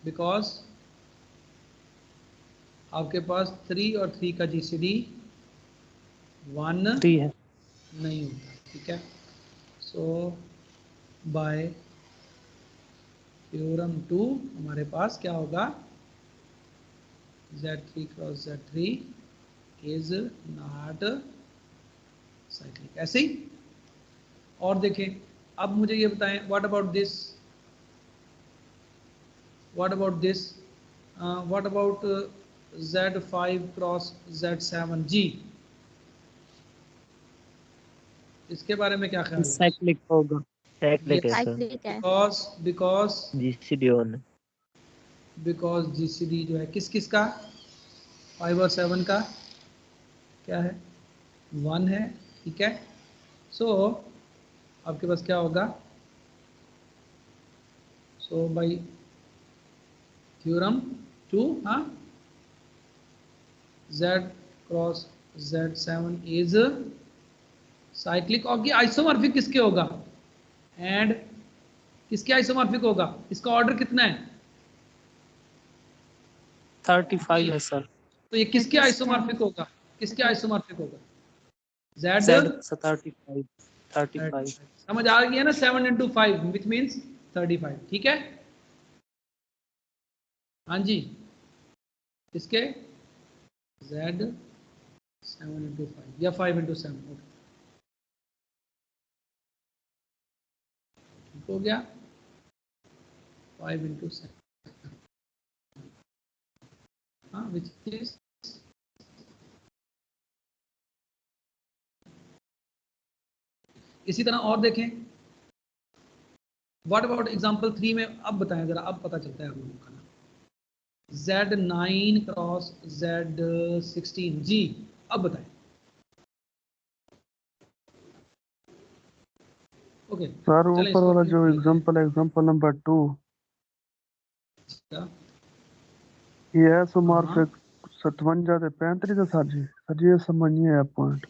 Speaker 1: बिकॉज आपके पास 3 और 3 का जीसीडी 1
Speaker 2: 3 है।
Speaker 1: नहीं होता। ठीक है, सो बाय थ्योरम 2 हमारे पास क्या होगा, Z3 cross Z3 is not cyclic. ऐसे ही और देखें, अब मुझे ये बताएं, what about this, what about this, what about Z5 cross Z7 जी, इसके बारे में क्या ख्याल है।
Speaker 2: साइक्लिक होगा।
Speaker 3: साइक्लिक है सर।
Speaker 5: साइक्लिक है।
Speaker 1: बिकॉज
Speaker 3: जीसीडी ऑन है।
Speaker 1: बिकॉज जीसीडी जो है किस किस का, 5 और 7 का क्या है, 1 है। ठीक है, सो आपके पास क्या होगा, सो बाई थ्योरम 2, हाँ, Z cross Z7 is cyclic. और आइसोमॉर्फिक किसके होगा, एंड किसके आइसोमॉर्फिक होगा, इसका ऑर्डर कितना है,
Speaker 2: 35 है सर।
Speaker 1: तो ये किसके आइसोमॉर्फिक होगा, किसके आइसोमॉर्फिक होगा, Z
Speaker 2: Z 35 35।
Speaker 1: समझ आ गया ना, 7 into 5 विच मीन्स 35। ठीक है, हाँ जी, इसके Z 7 into 5 या 5 into 7, ओके, ठीक हो गया, 5 into 7, हाँ, विच इज इसी तरह और देखें, व्हाट अबाउट एग्जांपल 3 में, अब बताएं जरा, अब पता चलता है हम लोगों का ना, Z9 क्रॉस Z16 जी, अब बताएं। ओके,
Speaker 6: सर
Speaker 1: चलें
Speaker 6: ऊपर
Speaker 1: इसको
Speaker 6: वाला
Speaker 1: print
Speaker 6: जो
Speaker 1: कर लेते हैं।
Speaker 6: एग्जांपल नंबर 2,
Speaker 1: अच्छा,
Speaker 6: ये
Speaker 1: हाँ
Speaker 6: आइसोमॉर्फिक 57 से 35 है सर जी। सर जी ये समझिए आप पॉइंट।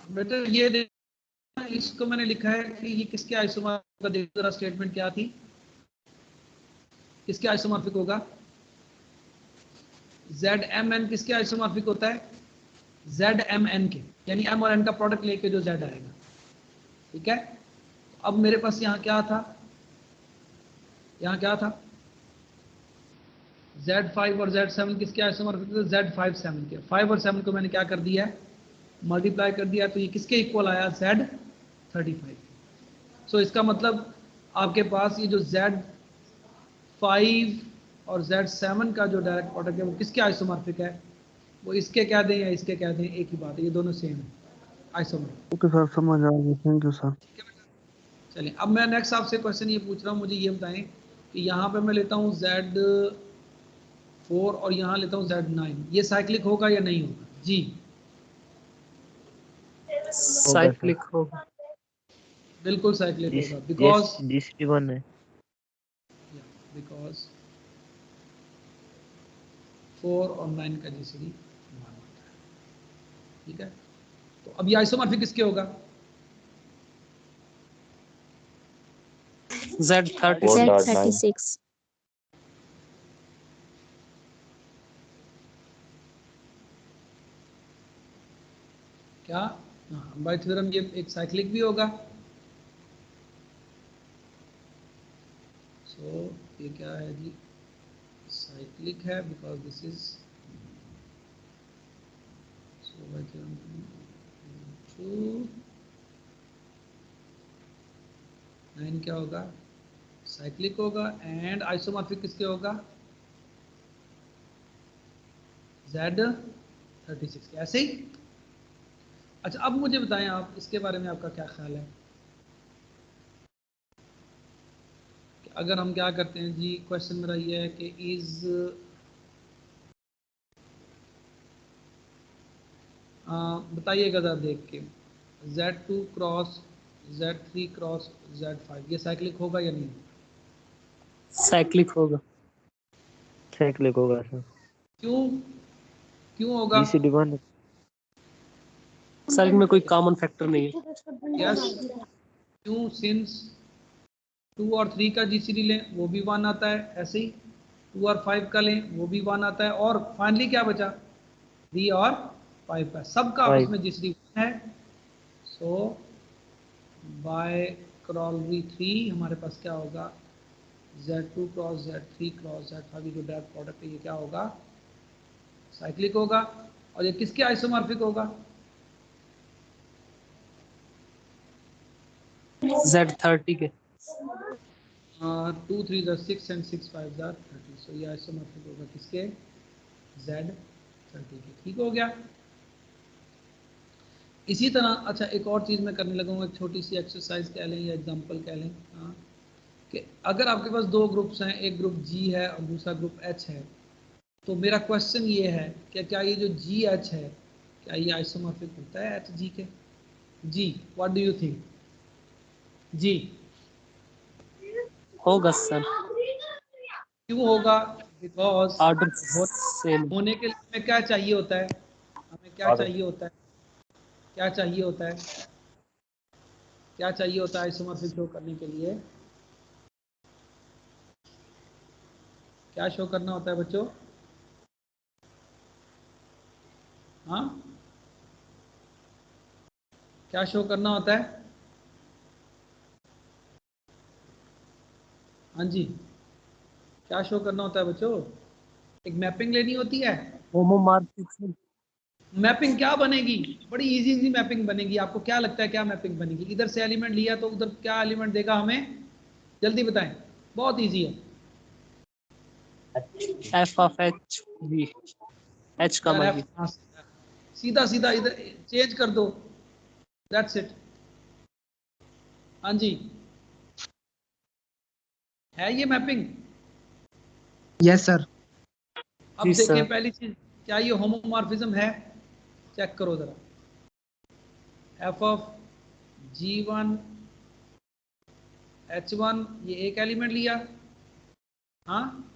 Speaker 1: बेटा ये देखना, इसको मैंने लिखा है कि ये किसके आइसोमॉर्फिक का, देखो जरा स्टेटमेंट क्या थी, किसके आइसोमॉर्फिक होगा, ZMN किसके आइसोमॉर्फिक होता है, ZMN के, यानी M और N का प्रोडक्ट लेके जो Z आएगा। ठीक है, अब मेरे पास यहाँ क्या था, यहाँ क्या था, Z5 और Z7 किसके आइसोमॉर्फिक थे, Z5 7 के। 5 और 7 को मैंने क्या कर दिया है, मल्टीप्लाई कर दिया तो ये किसके इक्वल आया, Z35। सो इसका मतलब आपके पास ये जो Z5 और Z7 का जो डायरेक्ट प्रोडक्ट है वो किसके आइसोमॉर्फिक है, वो इसके कह दें या इसके कह दें, एक ही बात है, ये दोनों सेम है आइसोमॉर्फिक।
Speaker 6: ओके सर, समझ आ गया, थैंक यू सर।
Speaker 1: चलिए अब मैं नेक्स्ट आपसे क्वेश्चन ये पूछ रहा हूँ, मुझे ये बताएं कि यहाँ पे मैं लेता हूँ Z4 और यहाँ लेता हूँ Z9, ये साइक्लिक होगा या नहीं होगा जी?
Speaker 2: साइक्लिक होगा।
Speaker 1: बिल्कुल साइक्लिक होगा,
Speaker 3: जीसीडी 1 है।
Speaker 1: बिकॉज 4 और 9 का जीसीडी 1 होता है। ठीक है, तो अब ये आइसोमॉर्फिक किसके होगा?
Speaker 5: Z36।
Speaker 1: क्या? हाँ, बाय थ्योरम ये एक साइक्लिक भी होगा। सो ये क्या है जी, साइक्लिक है because this is, so bye theorem 9 क्या होगा, साइक्लिक होगा। एंड आइसोमॉर्फिक किसके होगा, Z36 के, ऐसे ही। अच्छा अब मुझे बताएं आप इसके बारे में आपका क्या ख्याल है कि अगर हम क्या करते हैं जी, क्वेश्चन मेरा ये है कि इज बताइएगा ज़रा देख के, Z2 cross Z3 cross Z5 ये साइक्लिक होगा या नहीं?
Speaker 2: साइक्लिक होगा।
Speaker 3: साइक्लिक होगा सर।
Speaker 1: क्यों, क्यों होगा?
Speaker 3: जीसीडी 1।
Speaker 2: सर इनमें कोई कॉमन फैक्टर नहीं है।
Speaker 1: यस, क्यों? सिंस 2 और 3 का जीसीडी लें वो भी 1 आता है, ऐसे ही 2 और 5 का लें वो भी 1 आता है, और फाइनली क्या बचा, 3 और 5 का, सबका आपस में जीसीडी 1 है। सो बाय क्रॉलरी 3 हमारे पास क्या होगा, Z2 cross Z3 cross Z5 जो डायरेक्ट प्रोडक्ट है ये क्या होगा, साइक्लिक होगा। और ये किसके आइसोमॉर्फिक होगा?
Speaker 2: Z30 के।
Speaker 1: 2 3 6 एंड 6 5 30। सो ये आइसोमॉर्फिक होगा किसके, Z30 के। ठीक हो गया। इसी तरह अच्छा एक और चीज़ मैं करने लगूंगा, एक छोटी सी एक्सरसाइज कह लें या एग्जांपल कह लें, हाँ, कि अगर आपके पास दो ग्रुप्स हैं, एक ग्रुप G है और दूसरा ग्रुप H है, तो मेरा क्वेश्चन ये है कि क्या ये जो GH है क्या ये आइसोमॉर्फिक होता है HG के? जी, व्हाट डू यू थिंक? जी
Speaker 2: होगा सर।
Speaker 1: क्यों होगा? Because
Speaker 2: order same.
Speaker 1: होने के लिए हमें क्या चाहिए होता है, हमें क्या चाहिए होता है, क्या चाहिए होता है, क्या चाहिए होता है आइसोमॉर्फिक शो करने के लिए? क्या शो करना होता है बच्चों? हाँ, क्या शो करना होता है? हाँ जी, क्या शो करना होता है बच्चों? एक मैपिंग लेनी होती है।
Speaker 2: होमोमॉर्फिज्म।
Speaker 1: मैपिंग क्या बनेगी? बड़ी इजी मैपिंग बनेगी। आपको क्या लगता है क्या मैपिंग बनेगी? इधर से एलिमेंट लिया तो उधर क्या एलिमेंट देगा हमें, जल्दी बताएं, बहुत इजी है
Speaker 2: F of H भी H
Speaker 1: यार।
Speaker 2: कमा
Speaker 1: एफ,
Speaker 2: भी।
Speaker 1: हाँ, सीधा सीधा इधर चेंज कर दो, दैट्स इट। हाँ जी, है ये मैपिंग?
Speaker 7: Yes sir.
Speaker 1: अब
Speaker 2: जी
Speaker 1: देखें
Speaker 2: सर।
Speaker 1: पहली चीज, क्या ये होमोमॉर्फिज्म है? चेक करो जरा, एफ ऑफ G1 H1 ये एक एलिमेंट लिया, हाँ,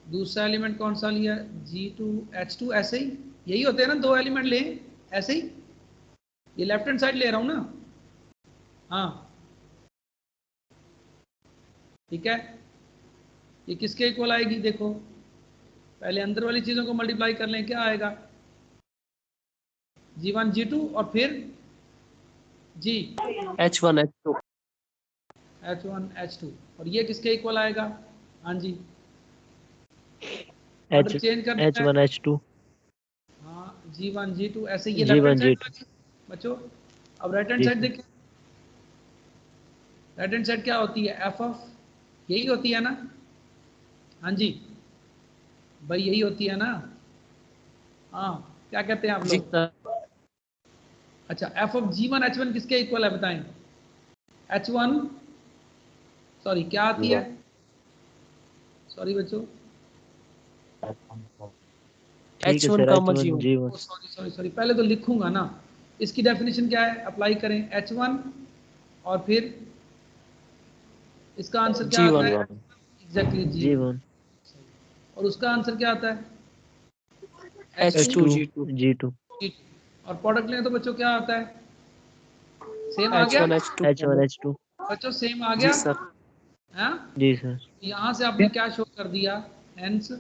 Speaker 1: दूसरा एलिमेंट कौन सा लिया, G2 H2, ऐसे ही यही होते हैं ना, दो एलिमेंट लें ऐसे ही, ये लेफ्ट हैंड साइड ले रहा हूं ना, हाँ ठीक है। ये किसके इक्वल आएगी देखो, पहले अंदर वाली चीजों को मल्टीप्लाई कर लें, क्या आएगा, G1 G2 और फिर G
Speaker 2: H1 H2।
Speaker 1: H1 H2, और ये किसके इक्वल आएगा? हाँ जी,
Speaker 3: H
Speaker 1: ऑर्डर चेंज कर देना है।
Speaker 3: H1 H2।
Speaker 1: हाँ G1 G2 ऐसे ये
Speaker 3: G1
Speaker 1: left hand
Speaker 3: G2
Speaker 1: side बच्चों। अब राइट हैंड
Speaker 3: जी
Speaker 1: साइड
Speaker 3: सर।
Speaker 1: देखें, राइट हैंड साइड क्या होती है, एफ ऑफ, यही होती है ना, हाँ जी भाई यही होती है ना, हाँ क्या कहते हैं आप
Speaker 2: जी
Speaker 1: लोग।
Speaker 2: सर।
Speaker 1: अच्छा एफ ऑफ G1 H1 किसके इक्वल है बताएं, H1 सॉरी क्या आती है, सॉरी बच्चों,
Speaker 3: ठीक है
Speaker 2: H1
Speaker 3: sir,
Speaker 2: comma
Speaker 3: H1
Speaker 2: G1।
Speaker 3: G1
Speaker 1: sorry sorry sorry पहले तो लिखूंगा ना, इसकी डेफिनेशन क्या है, अप्लाई करें H1 और फिर इसका आंसर क्या आता
Speaker 2: G1
Speaker 1: है, एग्जैक्टली G1,
Speaker 3: G1
Speaker 1: और उसका आंसर क्या आता है
Speaker 2: H2
Speaker 3: H2
Speaker 2: G2
Speaker 3: G2
Speaker 1: और प्रोडक्ट लें तो बच्चों क्या आता है, सेम आ गया
Speaker 2: H1 H2।
Speaker 3: H1 H2
Speaker 1: बच्चों, सेम आ
Speaker 2: जी
Speaker 1: गया
Speaker 2: सर।
Speaker 1: है।
Speaker 3: जी सर।
Speaker 1: यहाँ से आपने क्या शो कर दिया, हेंस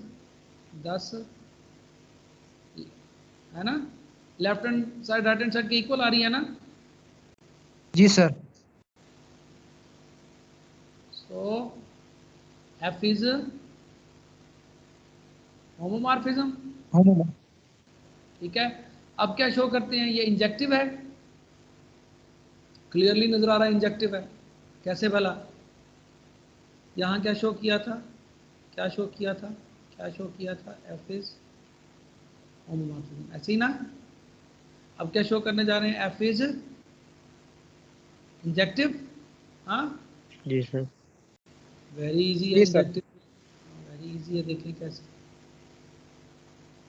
Speaker 1: 10 है ना, left hand side right hand side के इक्वल आ रही है ना,
Speaker 7: जी sir.
Speaker 1: So F is homomorphism,
Speaker 7: homo
Speaker 1: ठीक है। अब क्या शो करते हैं, ये इंजेक्टिव है, क्लियरली नजर आ रहा है इंजेक्टिव है, कैसे भला, यहाँ क्या शो किया था, क्या शो किया था, क्या शो किया था, एफ इज होमोमॉर्फिज्म, ऐसे ही ना। अब क्या शो करने जा रहे हैं, एफ इज इंजेक्टिव, हाँ
Speaker 3: जी सर।
Speaker 1: वेरी इजी है
Speaker 7: जी सर।
Speaker 1: इंजेक्टिव, वेरी इजी है, देखें कैसे,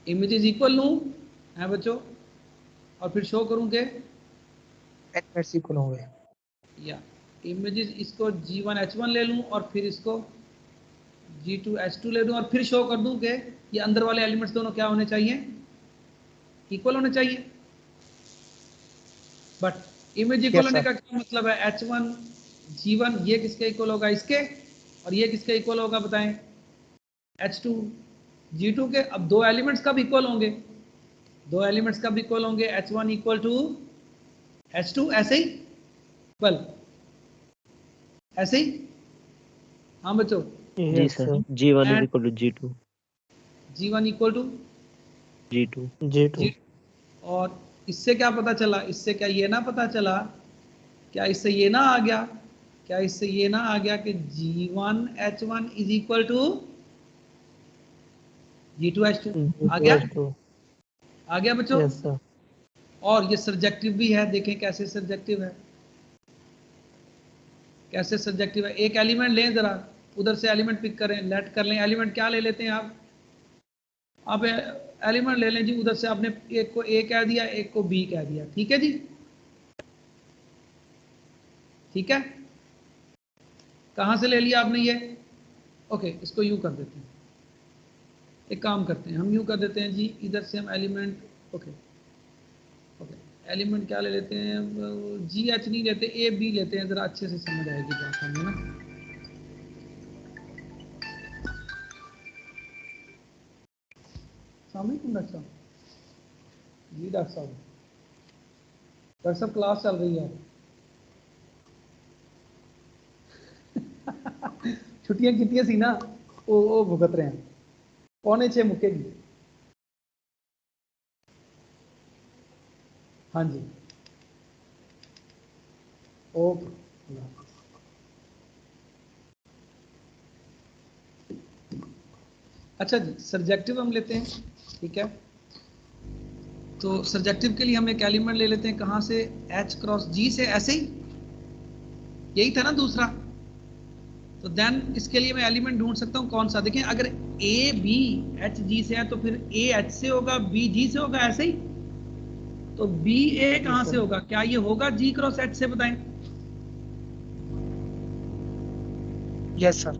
Speaker 1: इमेजेस इक्वल लूँ है बच्चों और फिर शो करूँ के,
Speaker 7: एच इक्वल होंगे।
Speaker 1: या इमेजेस इसको G1 H1 ले लूँ और फिर इसको G2 H2 ले लूँ और फिर शो कर दूँ कि ये अंदर वाले एलिमेंट्स दोनों क्या होने चाहिए, इक्वल होने चाहिए। बट इमेज इक्वल
Speaker 7: यस
Speaker 1: होने
Speaker 7: सर।
Speaker 1: का क्या मतलब है, H1 G1 ये किसके इक्वल होगा, इसके, और ये किसके इक्वल होगा बताएं, H2 G2 के। अब दो एलिमेंट्स कब इक्वल होंगे, दो एलिमेंट्स कब इक्वल होंगे, H1 इक्वल टू H2 ऐसे ही, बल ऐसे ही, हाँ बच्चों,
Speaker 3: जी
Speaker 7: yes
Speaker 3: sir,
Speaker 7: sir.
Speaker 3: G1 is
Speaker 1: and
Speaker 3: equal to G2
Speaker 1: G1 equal to
Speaker 3: G2
Speaker 7: G2।
Speaker 1: G, और इससे क्या पता चला, इससे क्या ये ना पता चला, क्या इससे ये ना आ गया, क्या इससे ये ना आ गया कि G1 H1 is equal to G2 H2, आ गया,
Speaker 7: G2H2।
Speaker 1: आ गया बच्चों।
Speaker 7: Yes sir.
Speaker 1: और ये सब्जेक्टिव भी है, देखें कैसे सब्जेक्टिव है, कैसे सब्जेक्टिव है, एक एलिमेंट लें जरा, उधर से एलिमेंट पिक करें, लेट कर लें, एलिमेंट क्या ले लेते हैं आप एलिमेंट ले लें जी, उधर से आपने एक को ए कह दिया, एक को बी कह दिया, ठीक है जी, ठीक है, कहाँ से ले लिया आपने ये, ओके इसको यूं कर देते हैं, एक काम करते हैं हम यूं कर देते हैं जी, इधर से हम एलिमेंट, ओके ओके एलिमेंट क्या ले लेते हैं, जी एच नहीं लेते, ए बी लेते हैं, जरा अच्छे से समझ आएगी बात हमें ना। डॉक्टर साहब, जी डॉक्टर साहब, डॉक्टर साहब क्लास चल रही है छुट्टियां कितनी सी ना, वो भुगत रहे हैं, 6:45 मुकेगी, हाँ जी ओके। अच्छा जी सब्जेक्टिव हम लेते हैं, ठीक है, तो सब्जेक्टिव के लिए हम एक एलिमेंट ले लेते हैं, कहाँ से, H क्रॉस G से, ऐसे ही यही था ना दूसरा, तो देन इसके लिए मैं एलिमेंट ढूंढ सकता हूँ कौन सा, देखें अगर ए बी एच जी से है तो फिर ए एच से होगा, बी जी से होगा, ऐसे ही, तो बी ए कहाँ से होगा, क्या ये होगा G क्रॉस H से, बताएं।
Speaker 7: Yes sir.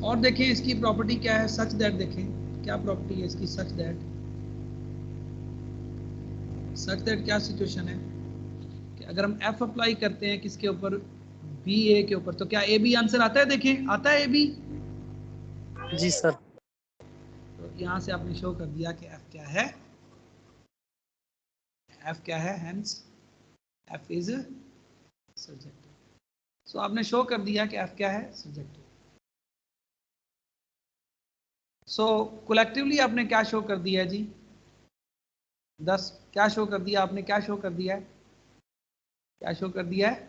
Speaker 1: और देखें इसकी प्रॉपर्टी क्या है, सच दैट, देखें क्या प्रॉपर्टी है इसकी, सच दैट क्या सिचुएशन है कि अगर हम F अप्लाई करते हैं किसके ऊपर, बी ए के ऊपर, तो क्या ए बी आंसर आता है, देखें आता है ए बी,
Speaker 2: जी सर।
Speaker 1: तो यहां से आपने शो कर दिया कि F क्या है, F क्या है, हेंस F इज सब्जेक्टिव, सो आपने शो कर दिया कि F क्या है, सब्जेक्टिव। सो कलेक्टिवली आपने क्या शो कर दिया है जी, 10 क्या शो कर दिया आपने, क्या शो कर दिया है, क्या शो कर दिया है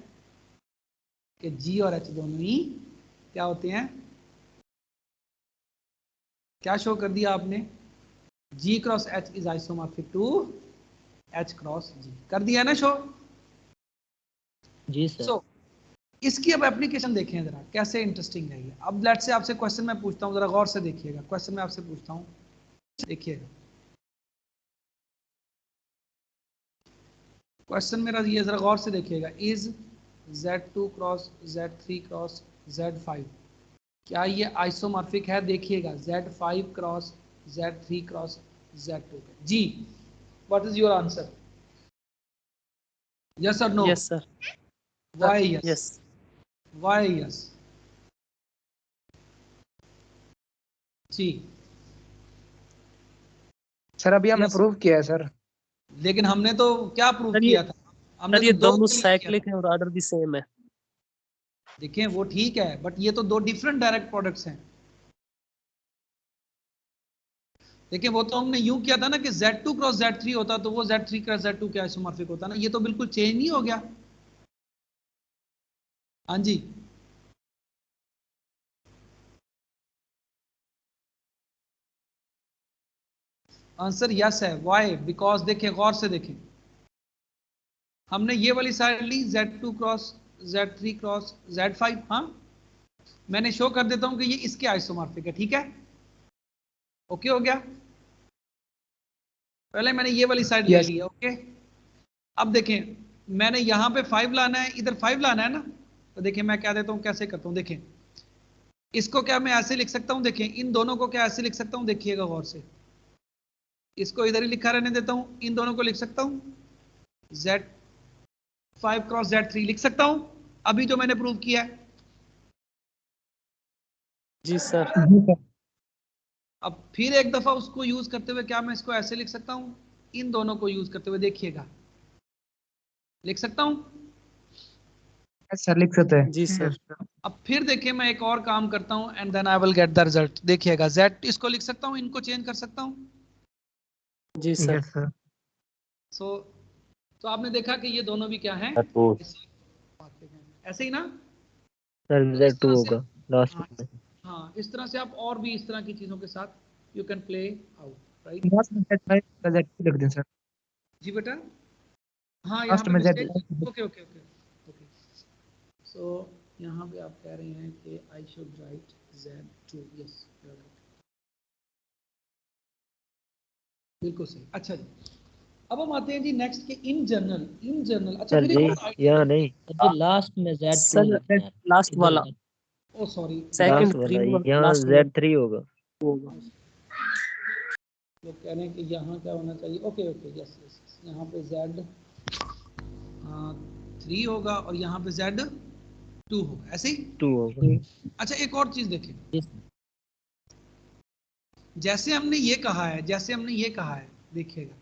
Speaker 1: कि G और H दोनों ही क्या होते हैं, क्या शो कर दिया आपने, G cross H is isomorphic to H cross G, कर दिया ना शो।
Speaker 3: जी सर।
Speaker 1: So, इसकी अब एप्लीकेशन देखें जरा कैसे इंटरेस्टिंग है ये। अब लेट से आपसे क्वेश्चन मैं पूछता हूँ, जरा गौर से देखिएगा, क्वेश्चन मैं आपसे पूछता हूँ, देखिएगा क्वेश्चन मेरा ये, जरा गौर से देखिएगा, is Z2 cross Z3 cross Z5 क्या ये आइसोमॉर्फिक है, देखिएगा Z5 cross Z3 cross Z2 जी, what is your answer, yes और no,
Speaker 2: Yes, sir.
Speaker 1: Why yes,
Speaker 2: Yes.
Speaker 1: Why yes जी।
Speaker 7: सर अभी हमने
Speaker 1: Yes.
Speaker 7: प्रूव किया है सर।
Speaker 1: लेकिन हमने तो क्या प्रूव
Speaker 2: सर,
Speaker 1: किया था, हमने
Speaker 2: सर ये
Speaker 1: तो दो
Speaker 2: दोनों
Speaker 1: clear किया
Speaker 2: साइक्लिक
Speaker 1: था।
Speaker 2: है और ऑर्डर भी सेम है।
Speaker 1: देखें वो ठीक है, बट ये तो दो डिफरेंट डायरेक्ट प्रोडक्ट्स हैं। देखिए वो तो हमने यूं किया था ना कि Z2 क्रॉस Z3 होता तो वो Z3 क्रॉस Z2 के आइसोमॉर्फिक होता ना, ये तो बिल्कुल चेंज नहीं हो गया। हाँ जी, आंसर यस है। व्हाई, बिकॉज देखिए गौर से देखें, हमने ये वाली साइड ली Z2 cross Z3 cross Z5, हाँ मैंने शो कर देता हूं कि ये इसके आइसोमॉर्फिक है, ठीक है, ओके हो गया। पहले मैंने ये वाली साइड ले
Speaker 7: Yes.
Speaker 1: ली है, ओके। अब देखें मैंने यहाँ पे 5 लाना है, इधर 5 लाना है ना, तो देखिए मैं क्या देता हूँ, कैसे करता हूँ, देखें इसको क्या मैं ऐसे लिख सकता हूँ, देखें इन दोनों को क्या ऐसे लिख सकता हूँ, देखिएगा गौर से, इसको इधर ही लिखा रहने देता हूँ, इन दोनों को लिख सकता हूँ Z5 क्रॉस Z3 लिख सकता हूँ, अभी जो मैंने प्रूव किया है।
Speaker 2: जी सर।
Speaker 7: जी सर।
Speaker 1: अब फिर एक दफा उसको यूज करते हुए क्या मैं इसको ऐसे लिख सकता हूँ, इन दोनों को यूज करते हुए, देखिएगा लिख सकता हूँ।
Speaker 7: Yes, सर लिख सकते हैं।
Speaker 2: जी सर।
Speaker 1: अब फिर देखिए मैं एक और काम करता हूँ and then I will get the result, देखिएगा Z इसको लिख सकता हूँ, इनको चेंज कर सकता हूँ।
Speaker 2: जी सर।
Speaker 7: Yes, sir.
Speaker 1: सो तो आपने देखा कि ये दोनों भी क्या हैं, ऐसे ही ना।
Speaker 3: सर
Speaker 1: तो इस
Speaker 3: Z2
Speaker 1: तरह से
Speaker 3: होगा लास्ट
Speaker 1: हाँ,
Speaker 3: में।
Speaker 1: हाँ इस तरह से आप और भी इस तरह की चीजों के साथ you can play out, right.
Speaker 7: Last में Z5 लिख दें सर।
Speaker 1: जी बेटा, हाँ यहाँ
Speaker 7: लास्ट
Speaker 1: पे
Speaker 7: में Z।
Speaker 1: Mistake, okay okay okay okay. So यहाँ पे आप कह रहे हैं कि I should write Z2, yes बिल्कुल सही। अच्छा जी, अब हम आते हैं जी नेक्स्ट के इन जनरल। अच्छा
Speaker 3: सर
Speaker 1: फिर
Speaker 3: जी
Speaker 1: एक और
Speaker 3: यहाँ नहीं,
Speaker 8: जी लास्ट में Z2
Speaker 2: सर
Speaker 8: लिखना है,
Speaker 2: लास्ट
Speaker 8: इधर
Speaker 2: वाला,
Speaker 1: ओ सॉरी,
Speaker 3: लास्ट
Speaker 2: सेकंड
Speaker 3: वाला
Speaker 2: प्रीमियम
Speaker 3: यहाँ
Speaker 2: लास्ट में
Speaker 3: Z3 होगा।
Speaker 2: होगा।
Speaker 1: लोग कह रहे हैं कि यहाँ क्या होना चाहिए, ओके ओके यस यस, यहाँ पे Z3 होगा और यहाँ पे Z2 होगा, ऐसे ही।
Speaker 3: 2 होगा।
Speaker 1: अच्छा एक और चीज देखें,
Speaker 8: जी
Speaker 1: जैसे हमने ये कहा है, जैसे हमने ये कहा है, देखिएगा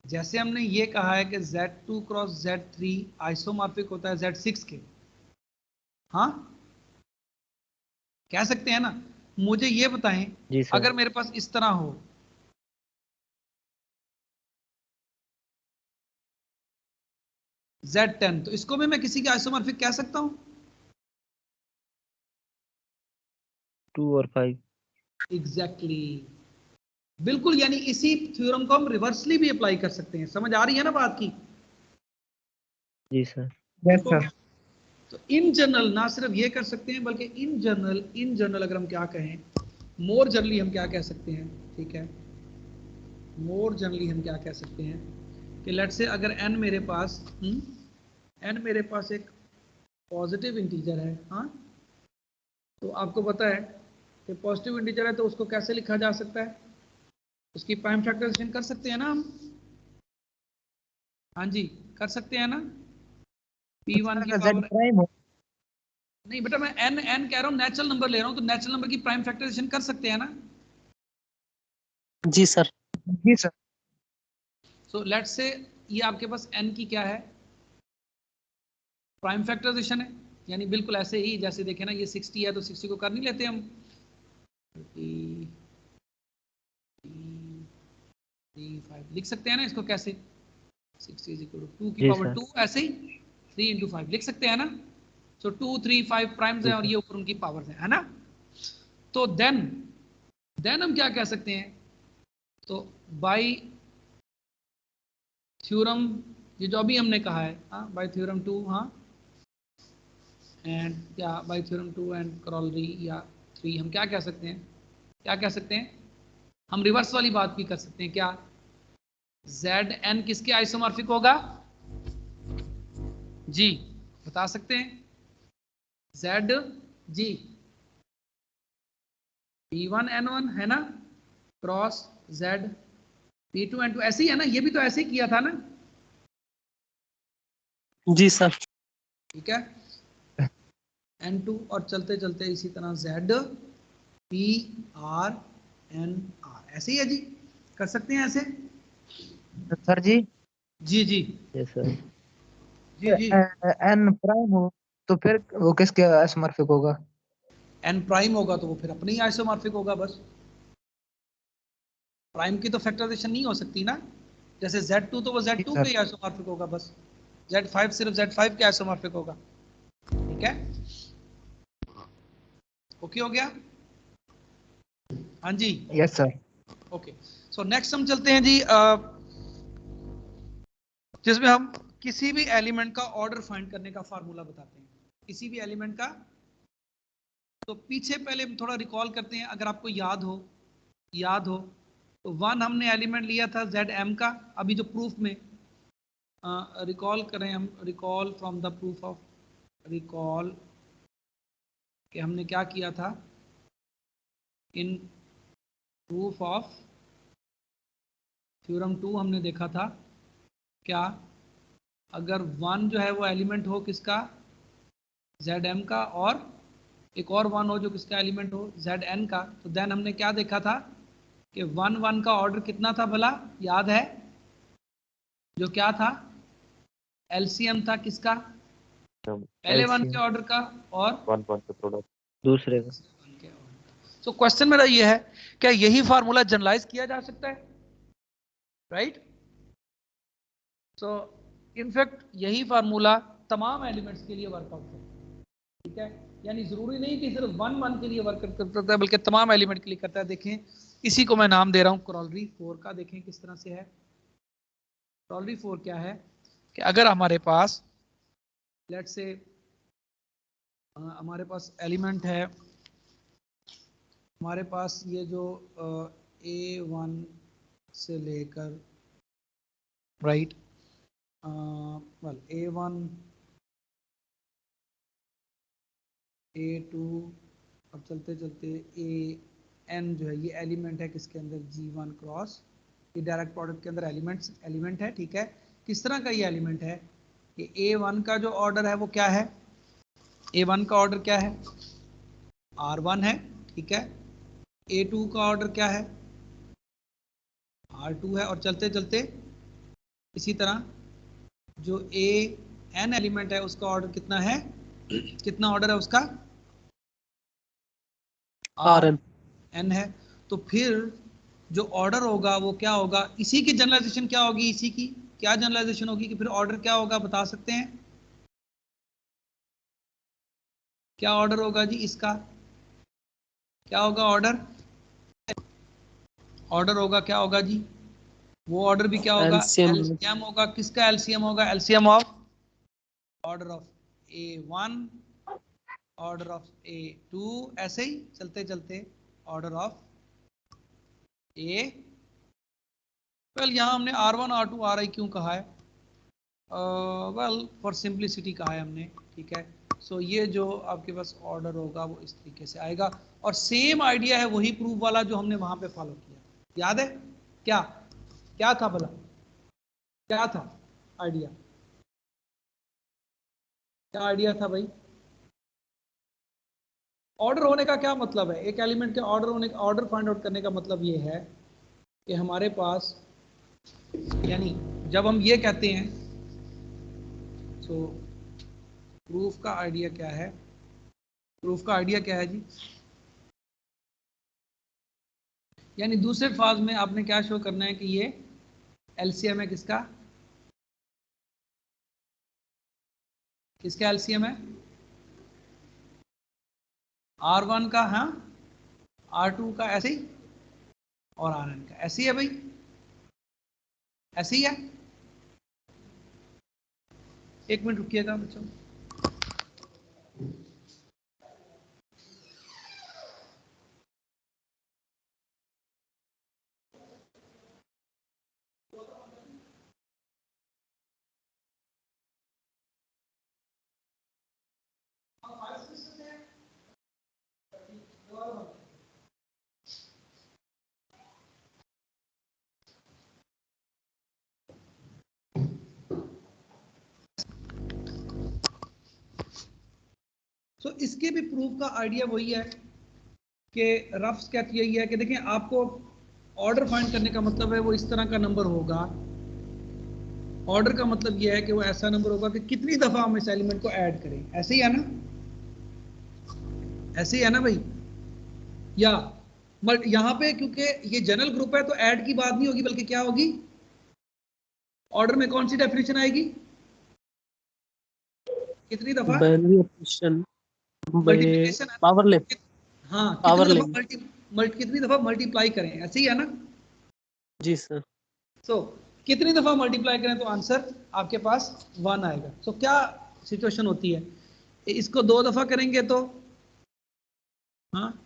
Speaker 1: जैसे हमने ये कहा है कि Z2 क्रॉस Z3 आइसोमॉर्फिक होता है Z6 के, हाँ कह सकते हैं ना। मुझे ये बताएं,
Speaker 3: जी सर।
Speaker 1: अगर मेरे पास इस तरह हो Z10, तो इसको भी मैं किसी के आइसोमॉर्फिक कह सकता हूं।
Speaker 3: 2 और 5।
Speaker 1: एग्जैक्टली बिल्कुल, यानी इसी थ्योरम को हम रिवर्सली भी अप्लाई कर सकते हैं, समझ आ रही है ना बात की।
Speaker 3: जी सर।
Speaker 7: Yes, sir.
Speaker 1: तो इन जनरल ना सिर्फ ये कर सकते हैं, बल्कि इन जनरल अगर हम क्या कहें, मोर जनरली हम क्या कह सकते हैं, ठीक है, मोर जनरली हम क्या कह सकते हैं कि लेट से अगर n मेरे पास n मेरे पास एक पॉजिटिव इंटीजर है, हाँ तो आपको पता है कि पॉजिटिव इंटीजर है तो उसको कैसे लिखा जा सकता है, उसकी प्राइम फैक्टराइजेशन कर सकते हैं ना हम, हाँ जी कर सकते हैं ना, p1 की
Speaker 7: Z
Speaker 1: पावर,
Speaker 7: प्राइम हो।
Speaker 1: नहीं बेटा मैं n कह रहा हूँ, नेचुरल नंबर ले रहा हूँ, तो नेचुरल नंबर की प्राइम फैक्टराइजेशन कर सकते हैं ना।
Speaker 2: जी सर।
Speaker 7: जी सर।
Speaker 1: सो लेट्स से ये आपके पास n की क्या है, प्राइम फैक्टराइजेशन है, यानी बिल्कुल ऐसे ही जैसे देखें ना, ये 60 है तो 60 को कर नहीं लेते हम, 30, 5 लिख सकते हैं ना इसको कैसे, 60 = 2 की
Speaker 3: जी
Speaker 1: पावर
Speaker 3: सर।
Speaker 1: 2, ऐसे ही 3 × 5 लिख सकते हैं ना। सो 2 3 5 प्राइम्स हैं और ये ऊपर उनकी पावर्स हैं, है ना। तो देन हम क्या कह सकते हैं, तो बाय थ्योरम, ये जो अभी हमने कहा है, हाँ, बाय थ्योरम 2, हाँ, एंड क्या बाय थ्योरम 2 एंड करोलरी या 3, हम क्या कह सकते हैं, क्या कह सकते हैं, हम रिवर्स वाली बात भी कर सकते हैं, क्या Zn किसके आइसोमॉर्फिक होगा जी, बता सकते हैं, Zg P1N1 है ना, क्रॉस Z P2N2, ऐसे ही है ना, ये भी तो ऐसे ही किया था ना,
Speaker 2: जी सर।
Speaker 1: ठीक है, N2 और चलते चलते इसी तरह Z PR NR, ऐसे ही है जी, कर सकते हैं ऐसे।
Speaker 7: सर जी
Speaker 1: जी जी
Speaker 3: यस सर।
Speaker 1: जी जी,
Speaker 7: एन प्राइम हो तो फिर वो किसके आइसोमॉर्फिक होगा?
Speaker 1: N प्राइम होगा तो वो फिर अपने ही आइसोमॉर्फिक होगा बस, प्राइम की तो फैक्टराइजेशन नहीं हो सकती ना, जैसे Z2 तो वो
Speaker 7: जी
Speaker 1: Z2
Speaker 7: सर।
Speaker 1: के ही आइसोमॉर्फिक होगा बस, Z5 सिर्फ Z5 के आइसोमॉर्फिक होगा, ठीक है, ओके हो गया, हाँ जी,
Speaker 7: yes sir.
Speaker 1: Okay. So next हम चलते हैं जी, जिसमें हम किसी भी एलिमेंट का ऑर्डर फाइंड करने का फार्मूला बताते हैं, किसी भी एलिमेंट का। तो पीछे पहले हम थोड़ा रिकॉल करते हैं, अगर आपको याद हो तो 1 हमने एलिमेंट लिया था Zm का, अभी जो प्रूफ में रिकॉल करें हम, recall from the proof of, recall कि हमने क्या किया था इन प्रूफ ऑफ थ्योरम 2, हमने देखा था क्या, अगर 1 जो है वो एलिमेंट हो किसका, Zm का, और एक और 1 हो जो किसका एलिमेंट हो, Zn का, तो देन हमने क्या देखा था कि 1 1 का ऑर्डर कितना था भला, याद है, जो क्या था, एलसीएम था किसका, पहले 1 के ऑर्डर का और
Speaker 3: 1 के प्रोडक्ट दूसरे का।
Speaker 1: तो क्वेश्चन मेरा ये है, क्या यही फार्मूला जनरलाइज किया जा सकता है, राइट। सो इनफैक्ट यही फार्मूला तमाम एलिमेंट्स के लिए वर्कआउट करता है, ठीक है, यानी जरूरी नहीं कि सिर्फ 1 1 के लिए वर्क करता है, बल्कि तमाम एलिमेंट के लिए करता है। देखें, इसी को मैं नाम दे रहा हूं करोलरी 4 का, देखें किस तरह से है। करोलरी 4 क्या है कि अगर हमारे पास लेट्स से हमारे पास एलिमेंट है, हमारे पास ये जो A1 से लेकर राइट, वेल A1 A2 अब चलते चलते AN जो है ये एलिमेंट है किसके अंदर, G1 क्रॉस, ये डायरेक्ट प्रोडक्ट के अंदर एलिमेंट है, ठीक है। किस तरह का ये एलिमेंट है कि A1 का जो ऑर्डर है वो क्या है, A1 का ऑर्डर क्या है, R1 है, ठीक है। A2 का ऑर्डर क्या है, R2 है, और चलते चलते इसी तरह जो AN एलिमेंट है उसका ऑर्डर कितना है, कितना ऑर्डर है उसका, Rn है। तो फिर जो ऑर्डर होगा वो क्या होगा, इसी की जनरलाइजेशन क्या होगी, इसी की क्या जनरलाइजेशन होगी कि फिर ऑर्डर क्या होगा, बता सकते हैं, क्या ऑर्डर होगा जी इसका, क्या होगा ऑर्डर, ऑर्डर होगा क्या होगा जी, वो ऑर्डर भी क्या होगा,
Speaker 2: LCM
Speaker 1: एलसीएम होगा, किसका एलसीएम होगा, LCM of order of A1, order of A2, ऐसे ही चलते चलते ऑर्डर ऑफ A। वेल यहाँ हमने R1 R2 RI क्यों कहा है, वेल फॉर सिंप्लिसिटी कहा है हमने, ठीक है। सो ये जो आपके पास ऑर्डर होगा वो इस तरीके से आएगा, और सेम आइडिया है वही प्रूफ वाला जो हमने वहां पे फॉलो किया, याद है क्या, क्या था भला, क्या था आइडिया, क्या आइडिया था भाई, ऑर्डर होने का क्या मतलब है, एक एलिमेंट के ऑर्डर होने का, ऑर्डर फाइंड आउट करने का मतलब ये है कि हमारे पास, यानी जब हम ये कहते हैं, सो प्रूफ का आइडिया क्या है, प्रूफ का आइडिया क्या है जी, यानी दूसरे फाज में आपने क्या शो करना है कि ये एलसीएम है किसका? किसका एलसीएम है? R1 का, हाँ, R2 का, ऐसे ही, और Rn का ऐसे ही है भाई, ऐसे ही है। एक मिनट रुकिएगा बच्चों। तो इसके भी प्रूफ का आइडिया वही है कि रफ स्केच यही है कि देखें, आपको ऑर्डर फाइंड करने का मतलब है वो इस तरह का नंबर होगा। ऑर्डर का मतलब यह है कि वो ऐसा नंबर होगा कि कितनी दफा हम इस एलिमेंट को ऐड करें। ऐसे ही है ना, ऐसे ही है ना भाई। या यहाँ पे क्योंकि ये जनरल ग्रुप है तो ऐड की बात नहीं होगी, बल्कि क्या होगी, ऑर्डर में कौन सी डेफिनेशन आएगी, कितनी दफा
Speaker 2: वेरिएशन
Speaker 1: मल्टीप्लिकेशन,
Speaker 2: पावर ले,
Speaker 1: हाँ,
Speaker 2: पावर ले।
Speaker 1: कितनी दफा मल्टीप्लाई करें, ऐसे ही है ना।
Speaker 2: जी सर।
Speaker 1: सो कितनी दफा मल्टीप्लाई करें तो आंसर आपके पास 1 आएगा। सो क्या सिचुएशन होती है, इसको 2 दफा करेंगे तो, हाँ,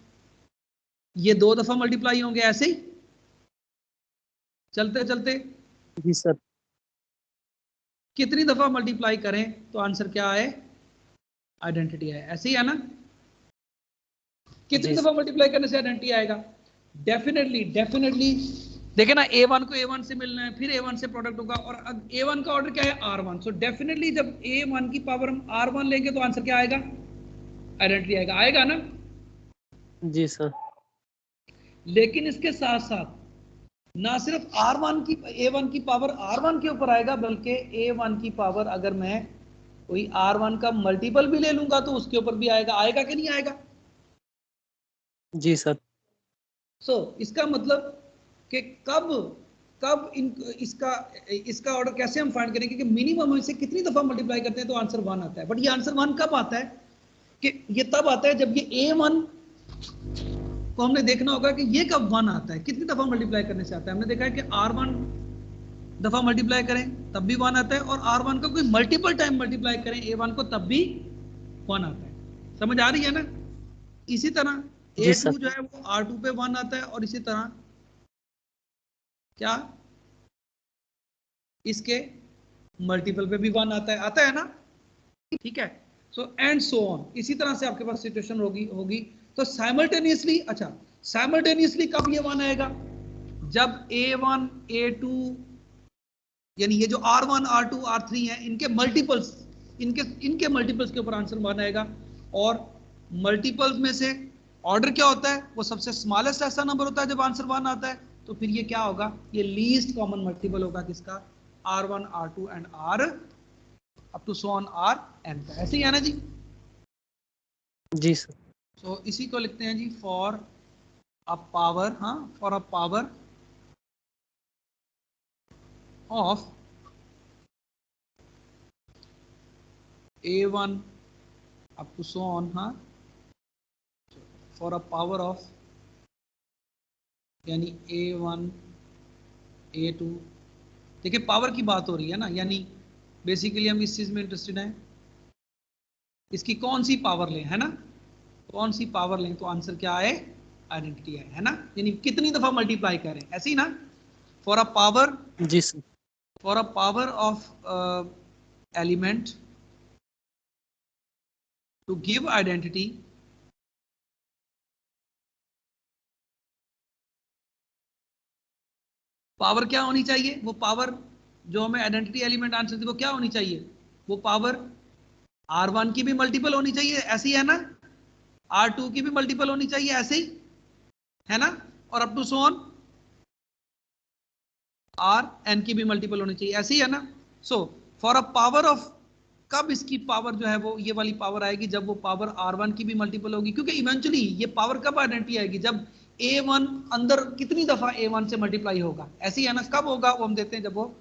Speaker 1: ये 2 दफा मल्टीप्लाई होंगे ऐसे ही चलते चलते।
Speaker 2: जी सर।
Speaker 1: कितनी दफा मल्टीप्लाई करें तो आंसर क्या आए, आइडेंटिटी आए, ऐसे ही है ना। कितनी दफा मल्टीप्लाई करने से आइडेंटिटी आएगा, डेफिनेटली देखे ना, A1 को A1 से मिलना है, फिर A1 से प्रोडक्ट होगा, और A1 का ऑर्डर क्या है, R1। सो डेफिनेटली जब A1 की पावर हम R1 लेंगे तो आंसर क्या आएगा, आइडेंटिटी आएगा, आएगा ना।
Speaker 2: जी सर।
Speaker 1: लेकिन इसके साथ साथ ना सिर्फ A1 की पावर R1 के ऊपर आएगा, बल्कि A1 की पावर अगर मैं कोई R1 का मल्टीपल भी ले लूंगा तो उसके ऊपर भी आएगा। आएगा कि नहीं आएगा?
Speaker 2: जी सर।
Speaker 1: सो इसका मतलब कि कब इसका ऑर्डर कैसे हम फाइंड करेंगे कि मिनिमम इसे कितनी दफा मल्टीप्लाई करते हैं तो आंसर 1 आता है। बट ये आंसर 1 कब आता है, कि ये तब आता है जब ये A1 को हमने देखना होगा कि ये कब 1 आता है, कितनी दफा मल्टीप्लाई करने से आता है। हमने देखा है कि R1 दफा मल्टीप्लाई करें तब भी 1 आता है, और R1 का कोई मल्टीपल टाइम मल्टीप्लाई करें A1 को तब भी 1 आता है। समझ आ रही है ना। इसी तरह A2 जो है वो R2 पे 1 आता है, और इसी तरह क्या इसके मल्टीपल पे भी 1 आता है ना, ठीक है। सो एंड सो ऑन, इसी तरह से आपके पास सिचुएशन होगी। तो साइमल्टेनियसली, अच्छा, साइमल्टेनियसली कब ये 1 आएगा, जब A1 A2 यानी ये जो R1 R2 R3 है, इनके मल्टीपल्स के ऊपर आंसर 1 आएगा। और मल्टीपल्स में से ऑर्डर क्या होता है, वो सबसे स्मॉलेस्ट ऐसा नंबर होता है जब आंसर 1 आता है, तो फिर ये क्या होगा, ये लीस्ट कॉमन मल्टीपल होगा किसका, R1 R2 and R up to so on Rn का। ऐसे ही है ना जी।
Speaker 2: जी सर।
Speaker 1: सो इसी को लिखते हैं जी फॉर अ पावर, हाँ, for a power of A1 up to so on, हाँ, for a power of यानी A1 A2, देखिए पावर की बात हो रही है ना, यानी बेसिकली हम इस चीज में इंटरेस्टेड हैं, इसकी कौन सी पावर लें, है ना, कौन सी पावर लें तो आंसर क्या आए, आइडेंटिटी है ना, यानी कितनी दफा मल्टीप्लाई करें, ऐसे ही ना। फॉर अ पावर,
Speaker 2: जी sir.
Speaker 1: For a power of element to give identity, power क्या होनी चाहिए, वो पावर जो हमें आइडेंटिटी एलिमेंट आंसर थी वो क्या होनी चाहिए, वो पावर R1 की भी मल्टीपल होनी चाहिए, ऐसे ही है ना, R2 की भी मल्टीपल होनी चाहिए, ऐसे ही है ना, और up to so on Rn की भी मल्टीपल होनी चाहिए, ऐसे ही है ना। So for a power of, कब इसकी पावर जो है वो ये वाली पावर आएगी, जब वो पावर R1 की भी मल्टीपल होगी, क्योंकि इवेंचुअली ये पावर कब आइडेंटिटी आएगी, जब A1 अंदर कितनी दफा A1 से मल्टीप्लाई होगा, ऐसी है ना, कब होगा वो हम देते हैं जब वो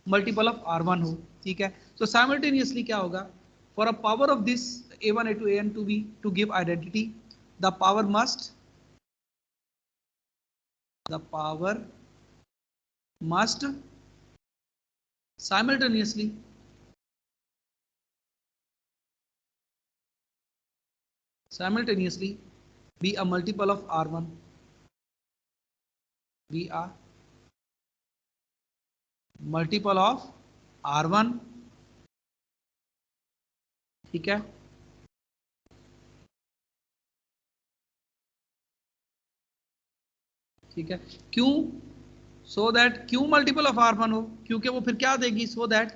Speaker 1: मल्टीपल ऑफ R1 हो, ठीक है। तो साइमल्टेनियसली क्या होगा, for a power of this A1 A2 AN to be to give identity, the power must simultaneously be a multiple of R1, be a multiple of R1, ठीक है। ठीक है, क्यों, सो दैट, क्यों मल्टीपल ऑफ R1 हो, क्योंकि वो फिर क्या देगी, so that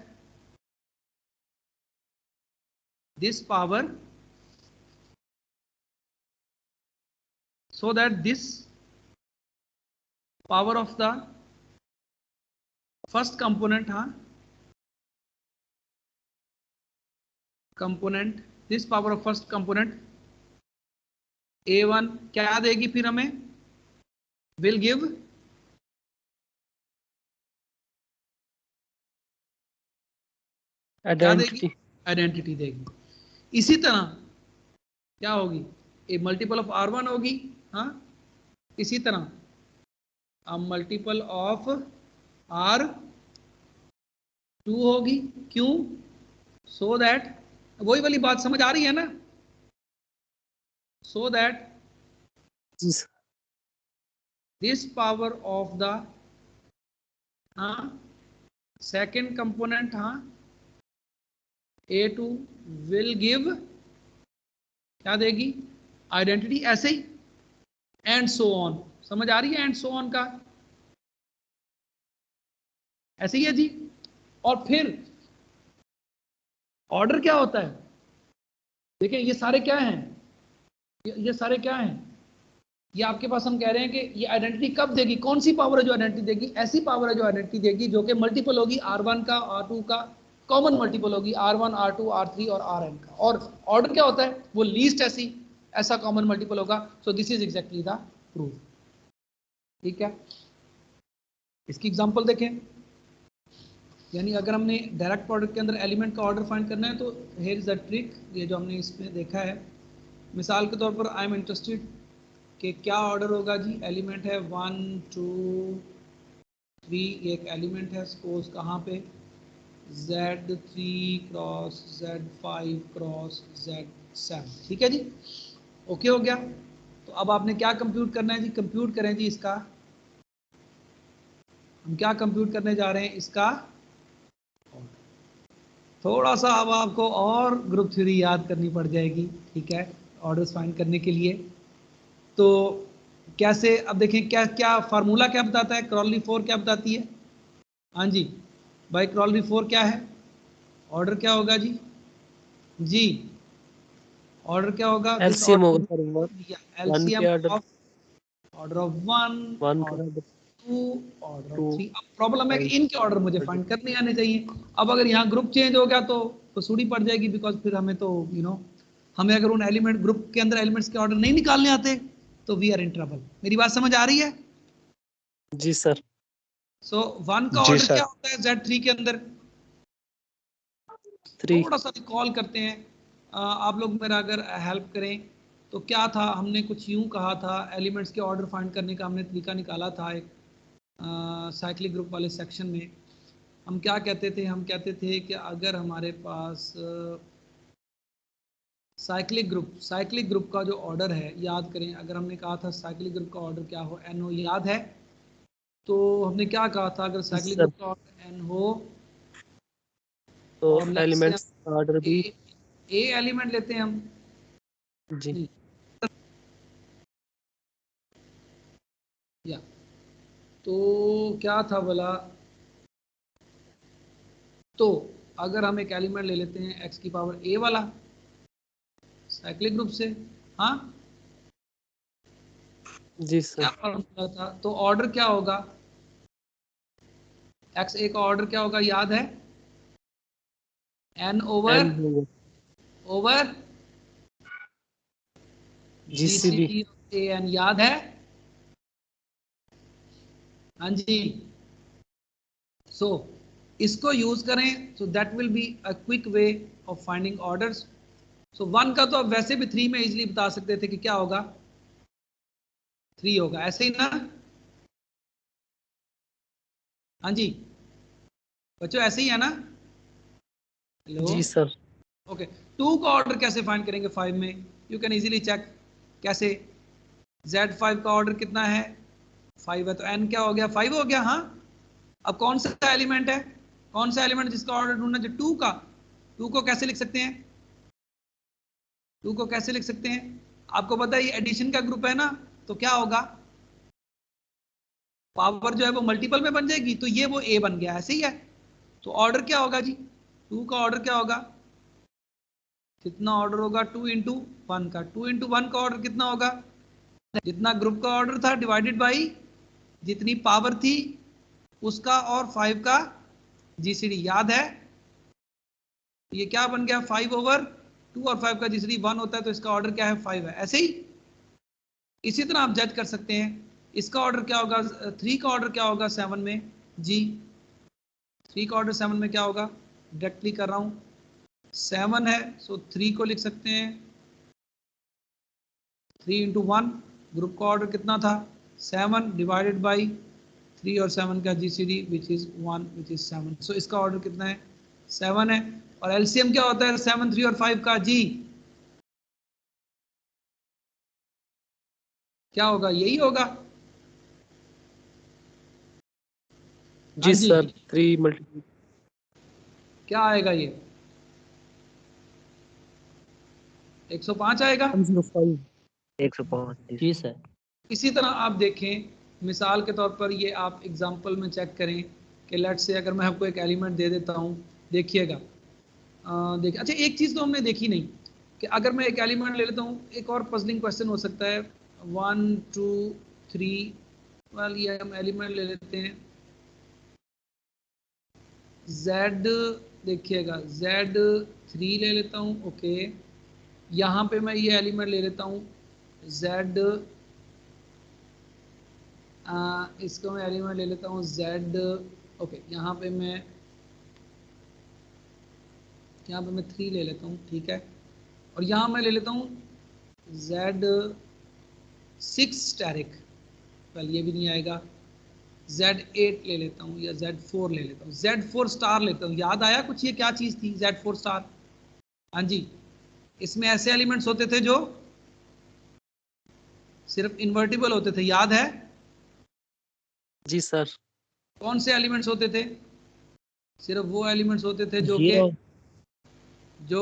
Speaker 1: this power, so that this power of the first component, हाँ, component, this power of first component A1 क्या देगी फिर हमें, will give आइडेंटिटी देगी। इसी तरह क्या होगी, ए मल्टीपल ऑफ R1 होगी, हाँ, इसी तरह मल्टीपल ऑफ R2 होगी, क्यों, सो दैट, वही वाली बात समझ आ रही है ना, so that this power of the second component, हाँ, A2 विल गिव, क्या देगी, आइडेंटिटी, ऐसे ही एंड सो ऑन, समझ आ रही है एंड सो ऑन का, ऐसे ही है जी। और फिर ऑर्डर क्या होता है, देखें ये सारे क्या हैं, ये सारे क्या हैं, ये आपके पास हम कह रहे हैं कि ये आइडेंटिटी कब देगी, कौन सी पावर है जो आइडेंटिटी देगी, ऐसी पावर है जो आइडेंटिटी देगी जो कि मल्टीपल होगी R1 का, R2 का, कॉमन मल्टीपल होगी R1 R2 R3 और Rn का। और ऑर्डर क्या होता है, वो लीस्ट ऐसा कॉमन मल्टीपल होगा। So this is exactly the proof, ठीक है। इसकी एग्जांपल देखें, यानी अगर हमने डायरेक्ट प्रोडक्ट के अंदर एलिमेंट का ऑर्डर फाइंड करना है तो हियर इज द ट्रिक, ये जो हमने इसमें देखा है, मिसाल के तौर पर आई एम इंटरेस्टेड कि क्या ऑर्डर होगा जी, एलिमेंट है 1 2 3, एक एलिमेंट है सपोज कहाँ पे, Z3 cross Z5 cross Z7, ठीक है जी, ओके हो गया। तो अब आपने क्या कंप्यूट करना है जी, कंप्यूट करें जी इसका, हम क्या कंप्यूट करने जा रहे हैं, इसका थोड़ा सा अब आपको और ग्रुप थ्योरी याद करनी पड़ जाएगी, ठीक है, ऑर्डर्स फाइंड करने के लिए। तो कैसे, अब देखें क्या क्या फार्मूला क्या बताता है, क्रॉली 4 क्या बताती है, हाँ जी भाई, क्रॉली 4 क्या है, ऑर्डर क्या होगा जी, जी ऑर्डर क्या होगा,
Speaker 2: एलसीएम होगा
Speaker 1: LCM of order of 1 order 2 order of 3। अब प्रॉब्लम है कि इनके ऑर्डर मुझे फाइंड करने आने चाहिए। अब अगर यहाँ ग्रुप चेंज हो गया तो सूड़ी पड़ जाएगी, बिकॉज फिर हमें तो हमें अगर उन एलिमेंट ग्रुप के अंदर एलिमेंट्स के ऑर्डर नहीं निकालने आते तो वी आर इन ट्रबल। मेरी बात समझ आ रही है?
Speaker 2: जी सर।
Speaker 1: सो 1 का ऑर्डर क्या होता है Z3 के अंदर, 3। थोड़ा सा रिकॉल करते हैं, आप लोग मेरा अगर हेल्प करें तो क्या था, हमने कुछ यूं कहा था, एलिमेंट्स के ऑर्डर फाइंड करने का हमने तरीका निकाला था एक साइक्लिक ग्रुप वाले सेक्शन में। हम क्या कहते थे, हम कहते थे कि अगर हमारे पास साइक्लिक ग्रुप का जो ऑर्डर है, याद करें अगर हमने कहा था साइक्लिक ग्रुप का ऑर्डर क्या हो, NO, याद है? तो हमने क्या कहा था, अगर साइक्लिक ग्रुप का ऑर्डर N हो
Speaker 2: तो
Speaker 1: और
Speaker 2: एलिमेंट्स ऑर्डर भी
Speaker 1: ए एलिमेंट लेते हैं हम
Speaker 2: जी,
Speaker 1: या तो क्या था बोला, तो अगर हम एक एलिमेंट ले लेते हैं x की पावर a वाला साइक्लिक ग्रुप से, हाँ
Speaker 2: जी सर,
Speaker 1: क्या फॉर्मूला था, तो ऑर्डर क्या होगा, xa का ऑर्डर क्या होगा, याद है? n ओवर
Speaker 2: GCB
Speaker 1: an, याद है? हाँ जी, सो इसको यूज करें, so that will be a quick way of finding orders. So 1 का तो अब वैसे भी 3 में इजीली बता सकते थे कि क्या होगा, 3 होगा, ऐसे ही ना? हाँ जी बच्चों, ऐसे ही है ना? हेलो
Speaker 2: जी सर।
Speaker 1: ओके, 2 का ऑर्डर कैसे फाइंड करेंगे 5 में? You can easily check. कैसे? Z5 का ऑर्डर कितना है? 5 है, तो n क्या हो गया? 5 हो गया। हाँ, अब कौन सा एलिमेंट है, कौन सा एलिमेंट जिसका ऑर्डर ढूंढना चाहिए? 2 का। 2 को कैसे लिख सकते हैं? 2 को कैसे लिख सकते हैं? आपको पता है ये एडिशन का ग्रुप है ना, तो क्या होगा, पावर जो है वो मल्टीपल में बन जाएगी, तो ये वो a बन गया, ऐसे ही है। तो ऑर्डर क्या होगा जी? 2 का ऑर्डर क्या होगा? कितना ऑर्डर होगा? 2 इंटू 1 का। 2 इंटू 1 का ऑर्डर कितना होगा? जितना ग्रुप का ऑर्डर था डिवाइडेड बाई जितनी पावर थी उसका, और 5 का जीसीडी। याद है ये क्या बन गया? 5/2, और 5 का जीसीडी 1 होता है, तो इसका ऑर्डर क्या है? 5 है। ऐसे ही इसी तरह आप जज कर सकते हैं इसका ऑर्डर क्या होगा। 3 का ऑर्डर क्या होगा 7 में जी? 3 का ऑर्डर 7 में क्या होगा? डायरेक्टली कर रहा हूं, 7 है, सो 3 को लिख सकते हैं 3 इंटू 1। ग्रुप का ऑर्डर कितना था? 7 डिवाइडेड बाई 3 और 7 का GCD which is 1 which is 7। सो इसका ऑर्डर कितना है? 7 है। और एलसीएम क्या होता है 7, 3 और 5 का जी? क्या होगा? यही होगा।
Speaker 2: जी
Speaker 1: हाँ जी,
Speaker 2: सर, 3 मल्टीपल।
Speaker 1: क्या आएगा ये? 105 आएगा।
Speaker 2: 105।
Speaker 3: 105। जी सर।
Speaker 1: इसी तरह आप देखें, मिसाल के तौर पर ये आप एग्जांपल में चेक करें कि लेट से अगर मैं आपको एक एलिमेंट दे देता हूँ, देखिएगा। देखिए, अच्छा एक चीज़ तो हमने देखी नहीं कि अगर मैं एक एलिमेंट ले लेता हूँ, एक और पजलिंग क्वेश्चन हो सकता है 1 2 3 वाल, ये हम एलिमेंट ले लेते हैं Z। देखिएगा Z3 ले लेता हूँ, ओके। यहाँ पे मैं ये एलिमेंट ले लेता हूँ Z, इसको मैं एलिमेंट ले लेता हूँ Z, ओके। यहाँ पे मैं 3 ले लेता हूँ, ठीक है। और यहाँ मैं ले लेता हूँ Z6 स्टैरिक, वेल ये भी नहीं आएगा। Z8 ले लेता हूँ या Z4 ले लेता हूँ, Z4 स्टार लेता हूँ। याद आया कुछ ये क्या चीज़ थी Z4 स्टार? हाँ जी, इसमें ऐसे एलिमेंट्स होते थे जो सिर्फ इन्वर्टिबल होते थे, याद है?
Speaker 2: जी सर।
Speaker 1: कौन से एलिमेंट्स होते थे? सिर्फ वो एलिमेंट्स होते थे जो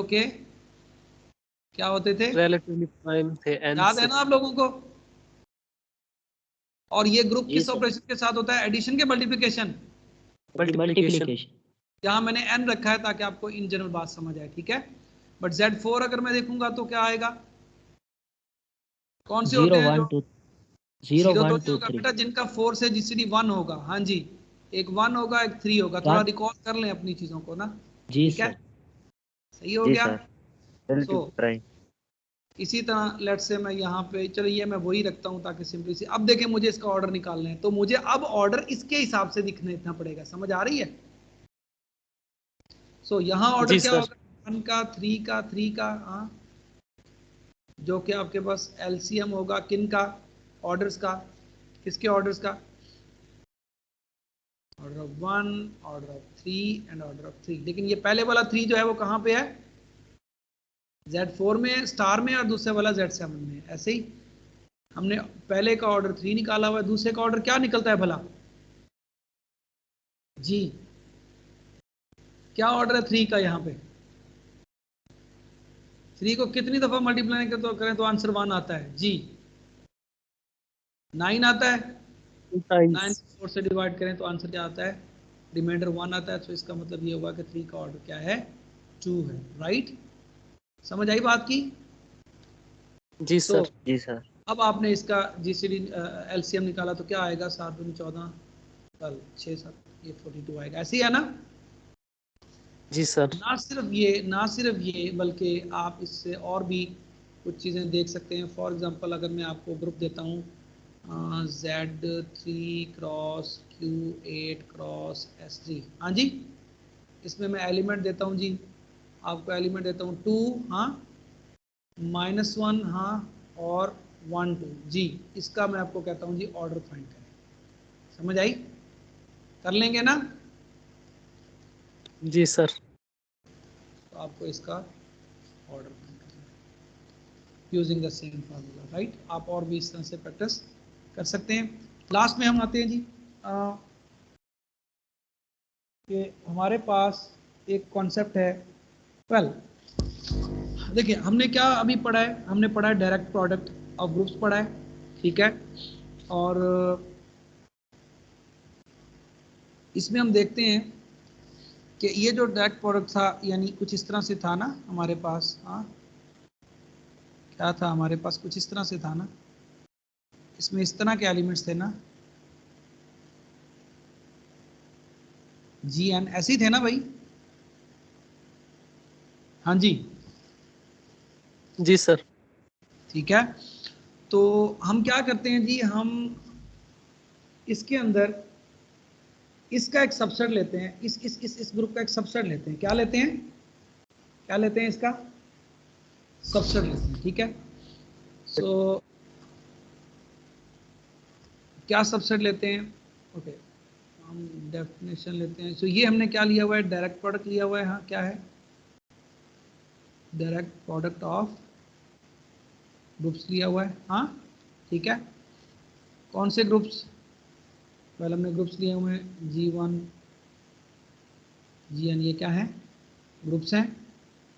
Speaker 1: के क्या होते थे?
Speaker 2: रिलेटिवली प्राइम थे
Speaker 1: याद है ना
Speaker 2: N6।
Speaker 1: आप लोगों को? और ये ग्रुप
Speaker 3: जी
Speaker 1: किस
Speaker 3: सर।
Speaker 1: ऑपरेशन के साथ होता है? एडिशन के मल्टीप्लिकेशन?
Speaker 2: मल्टीप्लिकेशन।
Speaker 1: यहाँ मैंने n रखा है ताकि आपको इन जनरल बात समझ आए, ठीक है। बट Z4 अगर मैं देखूंगा तो क्या आएगा? कौन से होते
Speaker 3: 0
Speaker 1: हैं
Speaker 3: 1
Speaker 1: जो
Speaker 3: 2 0
Speaker 1: 0 तो
Speaker 3: 1
Speaker 1: नहीं
Speaker 3: 2
Speaker 1: होगा
Speaker 3: 3।
Speaker 1: बेटा, जिनका 4 से जीसीडी 1 होगा। हाँ जी, एक 1 होगा एक 3 होगा। थोड़ा रिकॉल कर लें अपनी चीजों को ना,
Speaker 3: जी
Speaker 1: ठीक है।
Speaker 3: सर।
Speaker 1: सही हो
Speaker 3: जी
Speaker 1: गया।
Speaker 3: सर। Relative
Speaker 1: so
Speaker 3: prime.
Speaker 1: इसी तरह लेट से मैं यहाँ पे, चलो ये मैं वही रखता हूँ ताकि सिंपली सी। अब देखें मुझे इसका ऑर्डर निकालना है, तो मुझे अब ऑर्डर इसके हिसाब से दिखना पड़ेगा। समझ आ रही है? सो यहाँ ऑर्डर
Speaker 2: जी
Speaker 1: क्या
Speaker 2: सर।
Speaker 1: होगा? 1 का, 3 का, हाँ, जो कि आपके पास एलसीएम होगा किन का? ऑर्डर्स का। किसके ऑर्डर्स का? Order of 1, order of 3 and order of 3। लेकिन ये पहले वाला 3 जो है वो कहाँ पे है? Z4 में, स्टार में, और दूसरे वाला Z7 में। ऐसे ही हमने पहले का ऑर्डर 3 निकाला हुआ है, दूसरे का ऑर्डर क्या निकलता है भला जी? क्या ऑर्डर है 3 का? यहाँ पे 3 को कितनी दफा मल्टीप्लाई करें तो आंसर 1 आता है जी? 9 आता है। 9
Speaker 2: टाइम्स।
Speaker 1: 4 से डिवाइड करें तो आंसर क्या आता है? रिमाइंडर 1 आता है। तो इसका मतलब ये होगा कि 3 का ऑर्डर क्या है? 2 है, राइट। समझ आई बात की?
Speaker 2: जी
Speaker 1: तो
Speaker 2: सर।
Speaker 3: जी सर।
Speaker 1: अब आपने इसका जीसीडी एलसीएम निकाला तो क्या आएगा? 7 दूनी 14, कल 6 7, ये 42 आएगा। ऐसे ही है ना?
Speaker 2: जी सर।
Speaker 1: ना सिर्फ ये बल्कि आप इससे और भी कुछ चीज़ें देख सकते हैं। फॉर एग्जांपल अगर मैं आपको ग्रुप देता हूँ Z3 cross Q8 cross S3। हाँ जी, इसमें मैं एलिमेंट देता हूँ जी, आपको एलिमेंट देता हूँ 2, हाँ, -1, हाँ, और 1 2 जी। इसका मैं आपको कहता हूँ जी ऑर्डर फाइंड करें। समझ आई? कर लेंगे ना?
Speaker 2: जी सर।
Speaker 1: तो आपको इसका ऑर्डर फाइंड करना है using the same formula, right. आप और भी इस तरह से प्रैक्टिस कर सकते हैं। लास्ट में हम आते हैं जी कि हमारे पास एक कॉन्सेप्ट है। वेल, देखिए हमने क्या अभी पढ़ा है, हमने पढ़ा है डायरेक्ट प्रोडक्ट ऑफ ग्रुप्स पढ़ा है, ठीक है। और इसमें हम देखते हैं कि ये जो डायरेक्ट प्रोडक्ट था यानी कुछ इस तरह से था ना हमारे पास, हाँ, क्या था हमारे पास, कुछ इस तरह से था ना, इसमें इस तरह के एलिमेंट्स थे ना, GN ऐसे ही थे ना भाई? हाँ जी,
Speaker 2: जी सर।
Speaker 1: ठीक है। तो हम क्या करते हैं जी, हम इसके अंदर इसका एक सबसेट लेते हैं, इस ग्रुप का एक सबसेट लेते हैं। क्या लेते हैं? क्या लेते हैं? इसका सबसेट लेते हैं, ठीक है। सो क्या सबसेट लेते हैं? ओके, हम डेफिनेशन लेते हैं। सो ये हमने क्या लिया हुआ है? डायरेक्ट प्रोडक्ट लिया हुआ है। हाँ, क्या है? डायरेक्ट प्रोडक्ट ऑफ ग्रुप्स लिया हुआ है, हाँ, ठीक है। कौन से ग्रुप्स? पहले हमने ग्रुप्स लिए हुए हैं G1 GN, ये क्या है? ग्रुप्स हैं।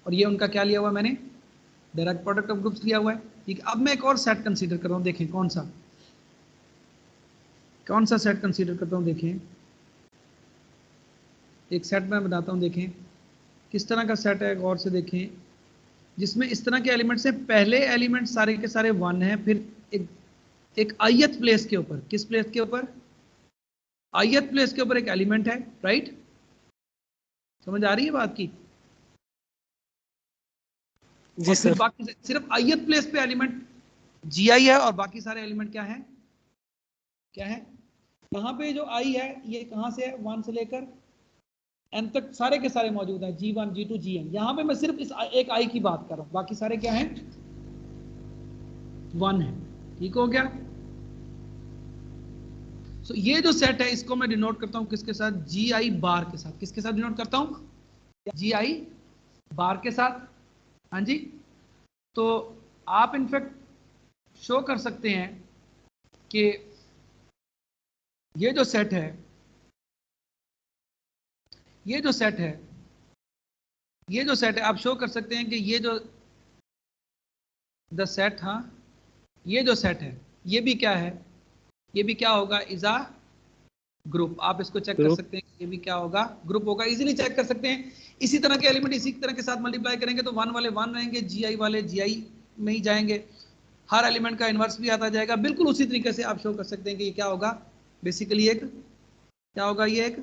Speaker 1: और ये उनका क्या लिया हुआ है मैंने? डायरेक्ट प्रोडक्ट ऑफ ग्रुप्स लिया हुआ है, ठीक है। अब मैं एक और सेट कंसीडर कर रहा हूँ, देखें कौन सा सेट कंसीडर करता हूँ। देखें, एक सेट मैं बताता हूँ, देखें किस तरह का सेट है, गौर से देखें, जिसमें इस तरह के एलिमेंट्स हैं। पहले एलिमेंट सारे के सारे 1 हैं, फिर एक ith प्लेस के ऊपर, किस प्लेस के ऊपर? ith प्लेस के ऊपर एक एलिमेंट है, राइट। समझ आ रही है बात की?
Speaker 2: जी
Speaker 1: और फिर
Speaker 2: सर।
Speaker 1: बाकी सिर्फ ith प्लेस पे एलिमेंट GI है और बाकी सारे एलिमेंट क्या है? क्या है? यहाँ पे जो I है ये कहाँ से है? 1 से लेकर n तक सारे के सारे मौजूद हैं, G1 G2 GN। यहाँ पे मैं सिर्फ इस एक I की बात कर रहा हूँ, बाकी सारे क्या हैं? 1 है, ठीक हो गया। सो ये जो सेट है इसको मैं डिनोट करता हूँ किसके साथ? GI बार के साथ। किसके साथ डिनोट करता हूँ? GI बार के साथ, हाँ जी। तो आप इनफैक्ट शो कर सकते हैं कि ये जो सेट है, ये जो सेट है, ये जो सेट है, आप शो कर सकते हैं कि ये जो द सेट, हाँ, ये जो सेट है ये भी क्या है? ये भी क्या होगा? Is a group. आप इसको चेक कर
Speaker 2: ग्रुप।
Speaker 1: सकते हैं, ये भी क्या होगा? ग्रुप होगा। इजीली चेक कर सकते हैं। इसी तरह के एलिमेंट इसी तरह के साथ मल्टीप्लाई करेंगे तो 1 वाले 1 रहेंगे, GI वाले GI में ही जाएंगे, हर एलिमेंट का इन्वर्स भी आता जाएगा। बिल्कुल उसी तरीके से आप शो कर सकते हैं कि ये क्या होगा? बेसिकली एक क्या होगा? ये एक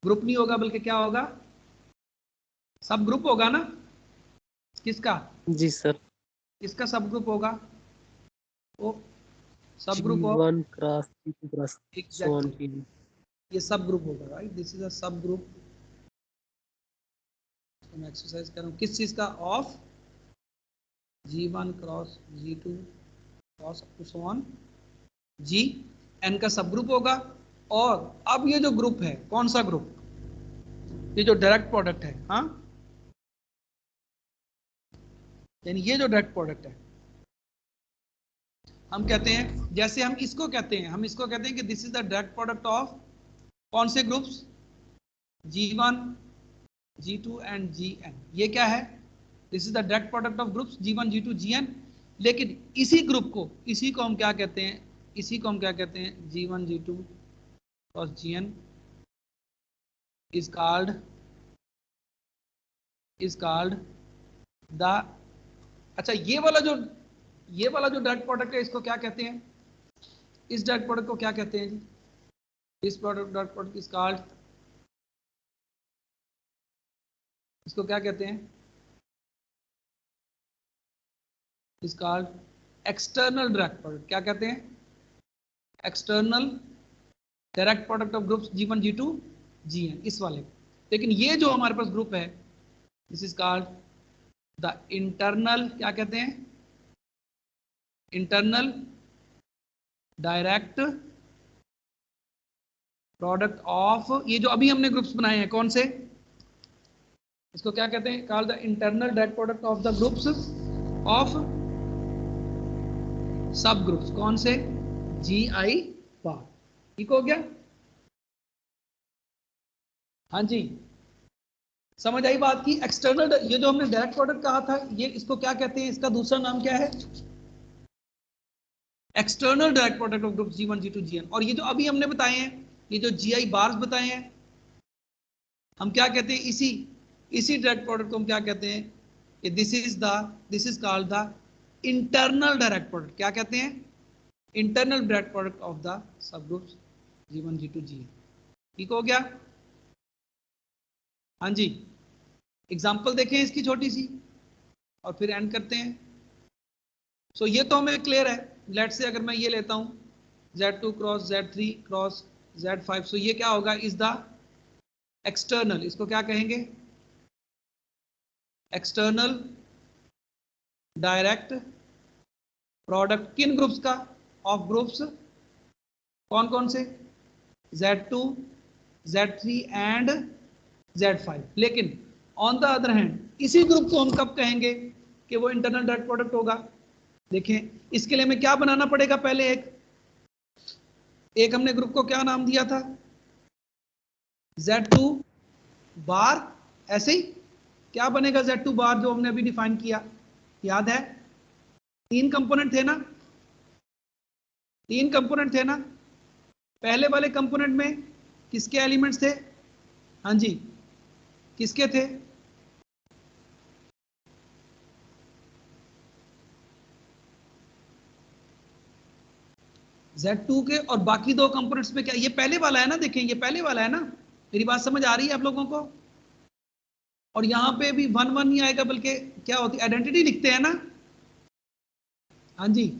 Speaker 1: ग्रुप नहीं होगा बल्कि क्या होगा? सब ग्रुप होगा ना। किसका?
Speaker 2: जी सर।
Speaker 1: किसका सब ग्रुप होगा? वो सब group of,
Speaker 2: G1 cross G2 cross so on
Speaker 1: exactly,
Speaker 2: GN।
Speaker 1: ये सब ग्रुप होगा, राइट। दिस इज अ सब ग्रुप। मैं एक्सरसाइज कर रहा हूँ किस चीज का? Of G1 cross G2 cross so on GN का सब ग्रुप होगा। और अब ये जो ग्रुप है, कौन सा ग्रुप? ये जो डायरेक्ट प्रोडक्ट है, हाँ, यानी ये जो डायरेक्ट प्रोडक्ट है, हम कहते हैं, जैसे हम इसको कहते हैं, हम इसको कहते हैं कि this is the direct product of कौन से groups? G1 G2 and GN। ये क्या है? This is the direct product of groups G1 G2 GN। लेकिन इसी को हम क्या कहते हैं? इसी को हम क्या कहते हैं? G1 G2 cross GN is called the, अच्छा, ये वाला जो डायरेक्ट प्रोडक्ट है इसको क्या कहते हैं? इस डायरेक्ट प्रोडक्ट को क्या कहते हैं जी? इस डायरेक्ट प्रोडक्ट इज कॉल्ड, इसको क्या कहते हैं? Is called external direct product. क्या कहते हैं? External direct product of groups G1 G2 Gn, इस वाले। लेकिन ये जो हमारे पास ग्रुप है, this is called the internal, क्या कहते हैं, इंटरनल डायरेक्ट प्रोडक्ट ऑफ, ये जो अभी हमने ग्रुप्स बनाए हैं कौन से, इसको क्या कहते हैं, called the internal direct product of the groups of सब ग्रुप्स, कौन से, GI बार। ठीक हो गया? हाँ जी, समझ आई बात की। एक्सटर्नल, ये जो हमने डायरेक्ट प्रोडक्ट कहा था, ये इसको क्या कहते हैं, इसका दूसरा नाम क्या है, external direct product of group G1 G2 Gn। और ये जो अभी हमने बताए हैं, ये जो GI बार्स बताए हैं, हम क्या कहते हैं, इसी डायरेक्ट प्रोडक्ट को हम क्या कहते हैं, कि this is called the internal direct product. क्या कहते हैं, internal direct product of the sub groups G1 G2 Gn। ठीक हो गया? हाँ जी, एग्जाम्पल देखें इसकी छोटी सी और फिर एंड करते हैं। सो ये तो हमें क्लियर है। लेट से अगर मैं ये लेता हूं Z2 cross Z3 cross Z5, सो ये क्या होगा, इज द एक्सटर्नल, इसको क्या कहेंगे, एक्सटर्नल डायरेक्ट प्रोडक्ट, किन ग्रुप्स का, ऑफ ग्रुप्स, कौन कौन से, Z2 Z3 एंड Z5। लेकिन ऑन द अदर हैंड इसी ग्रुप को हम कब कहेंगे कि वो इंटरनल डायरेक्ट प्रोडक्ट होगा। देखें, इसके लिए हमें क्या बनाना पड़ेगा, पहले एक हमने ग्रुप को क्या नाम दिया था, Z2 बार। ऐसे ही क्या बनेगा Z2 बार, जो हमने अभी डिफाइन किया, याद है, 3 कंपोनेंट थे ना, 3 कंपोनेंट थे ना। पहले वाले कंपोनेंट में किसके एलिमेंट्स थे, हाँ जी, किसके थे, Z2 के, और बाकी 2 कंपोनेंट्स में क्या, ये पहले वाला है ना, देखें ये पहले वाला है ना, मेरी बात समझ आ रही है आप लोगों को। और यहां पे भी 1 1 नहीं आएगा, बल्कि क्या होती है, आइडेंटिटी लिखते हैं ना, हाँ जी,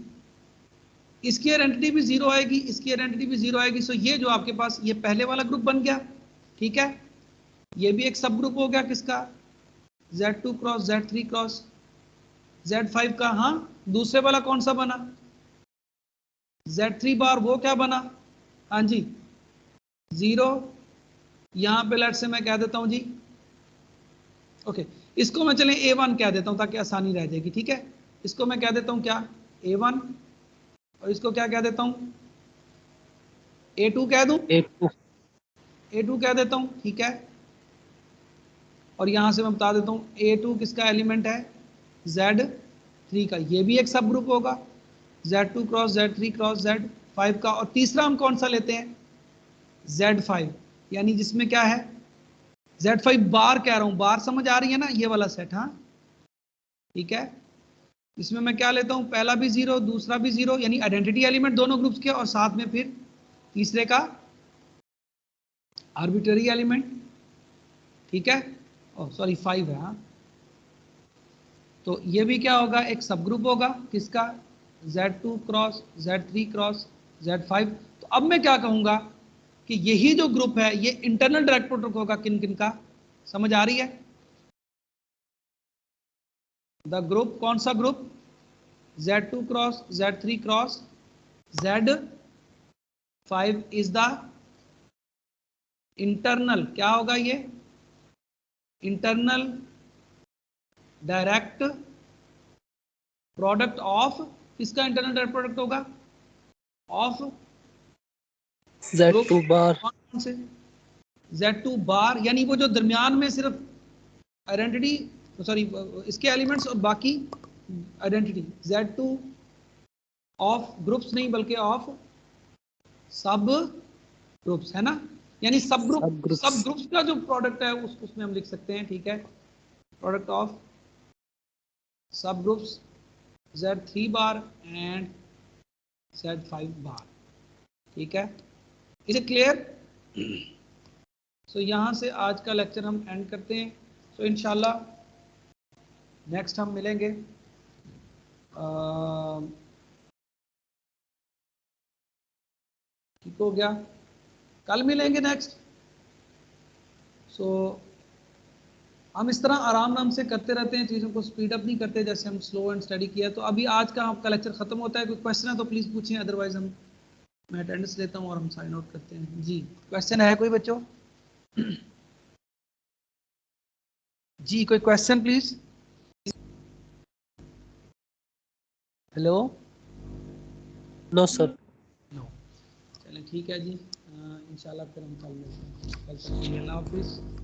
Speaker 1: इसकी आइडेंटिटी भी 0 आएगी, इसकी आइडेंटिटी भी 0 आएगी। सो ये जो आपके पास ये पहले वाला ग्रुप बन गया, ठीक है। ये भी एक सब ग्रुप हो गया किसका, Z2 cross Z3 cross Z5 का। हाँ, दूसरे वाला कौन सा बना, Z3 बार, वो क्या बना, हाँ जी 0। यहां पे लेट से मैं कह देता हूं जी, ओके, इसको मैं चलें A1 कह देता हूं ताकि आसानी रह जाएगी, ठीक है। इसको मैं कह देता हूं क्या, A1, और इसको क्या कह देता हूं, A2 कह दूं, A2 कह देता हूं, ठीक है। और यहां से मैं बता देता हूं A2 किसका एलिमेंट है, Z3 का। ये भी एक सब ग्रुप होगा, Z2 cross Z3 cross Z5 का। और तीसरा हम कौन सा लेते हैं, Z5, यानी जिसमें क्या है, Z5 बार कह रहा हूं, बार समझ आ रही है ना, ये वाला सेट, हाँ ठीक है। इसमें मैं क्या लेता हूं, पहला भी 0 दूसरा भी 0, यानी आइडेंटिटी एलिमेंट दोनों ग्रुप्स के, और साथ में फिर तीसरे का आर्बिट्ररी एलिमेंट, ठीक है। सॉरी 5 है, हाँ। तो ये भी क्या होगा, एक सब ग्रुप होगा किसका, Z2 cross Z3 cross Z5। तो अब मैं क्या कहूंगा कि यही जो ग्रुप है ये इंटरनल डायरेक्ट प्रोडक्ट होगा किन किन का, समझ आ रही है। द ग्रुप, कौन सा group, Z2 cross Z3 cross Z5 is the internal, क्या होगा ये, इंटरनल डायरेक्ट प्रोडक्ट ऑफ, किसका इंटरनल डायरेक्ट प्रोडक्ट होगा, ऑफ
Speaker 2: Z2 बार,
Speaker 1: कौन से, Z2 बार, यानी वो जो दरमियान में सिर्फ आइडेंटिटी, सॉरी इसके एलिमेंट्स और बाकी आइडेंटिटी, Z2 ऑफ ग्रुप्स नहीं बल्कि ऑफ सब ग्रुप्स, है ना। यानी सब ग्रुप्स का जो प्रोडक्ट है उसमें हम लिख सकते हैं, ठीक है, प्रोडक्ट ऑफ सब groups Z3 bar and Z5 बार, ठीक है। Is it clear. सो यहाँ से आज का लेक्चर हम एंड करते हैं। सो इंशाल्लाह नेक्स्ट हम मिलेंगे ठीक हो गया, कल मिलेंगे नेक्स्ट। सो हम इस तरह आराम से करते रहते हैं, चीज़ों को स्पीड अप नहीं करते जैसे हम स्लो एंड स्टडी किया। तो अभी आज का आपका लेक्चर खत्म होता है, कोई क्वेश्चन है तो प्लीज़ पूछें, अदरवाइज मैं अटेंडेंस लेता हूँ और हम साइन आउट करते हैं। जी क्वेश्चन है कोई बच्चों? जी कोई question please? Hello?
Speaker 2: No sir.
Speaker 1: No. चलें ठीक है जी, इंशाल्लाह फिर हम कल मिलते हैं। कल तक के लिए अल्लाह हाफिज़।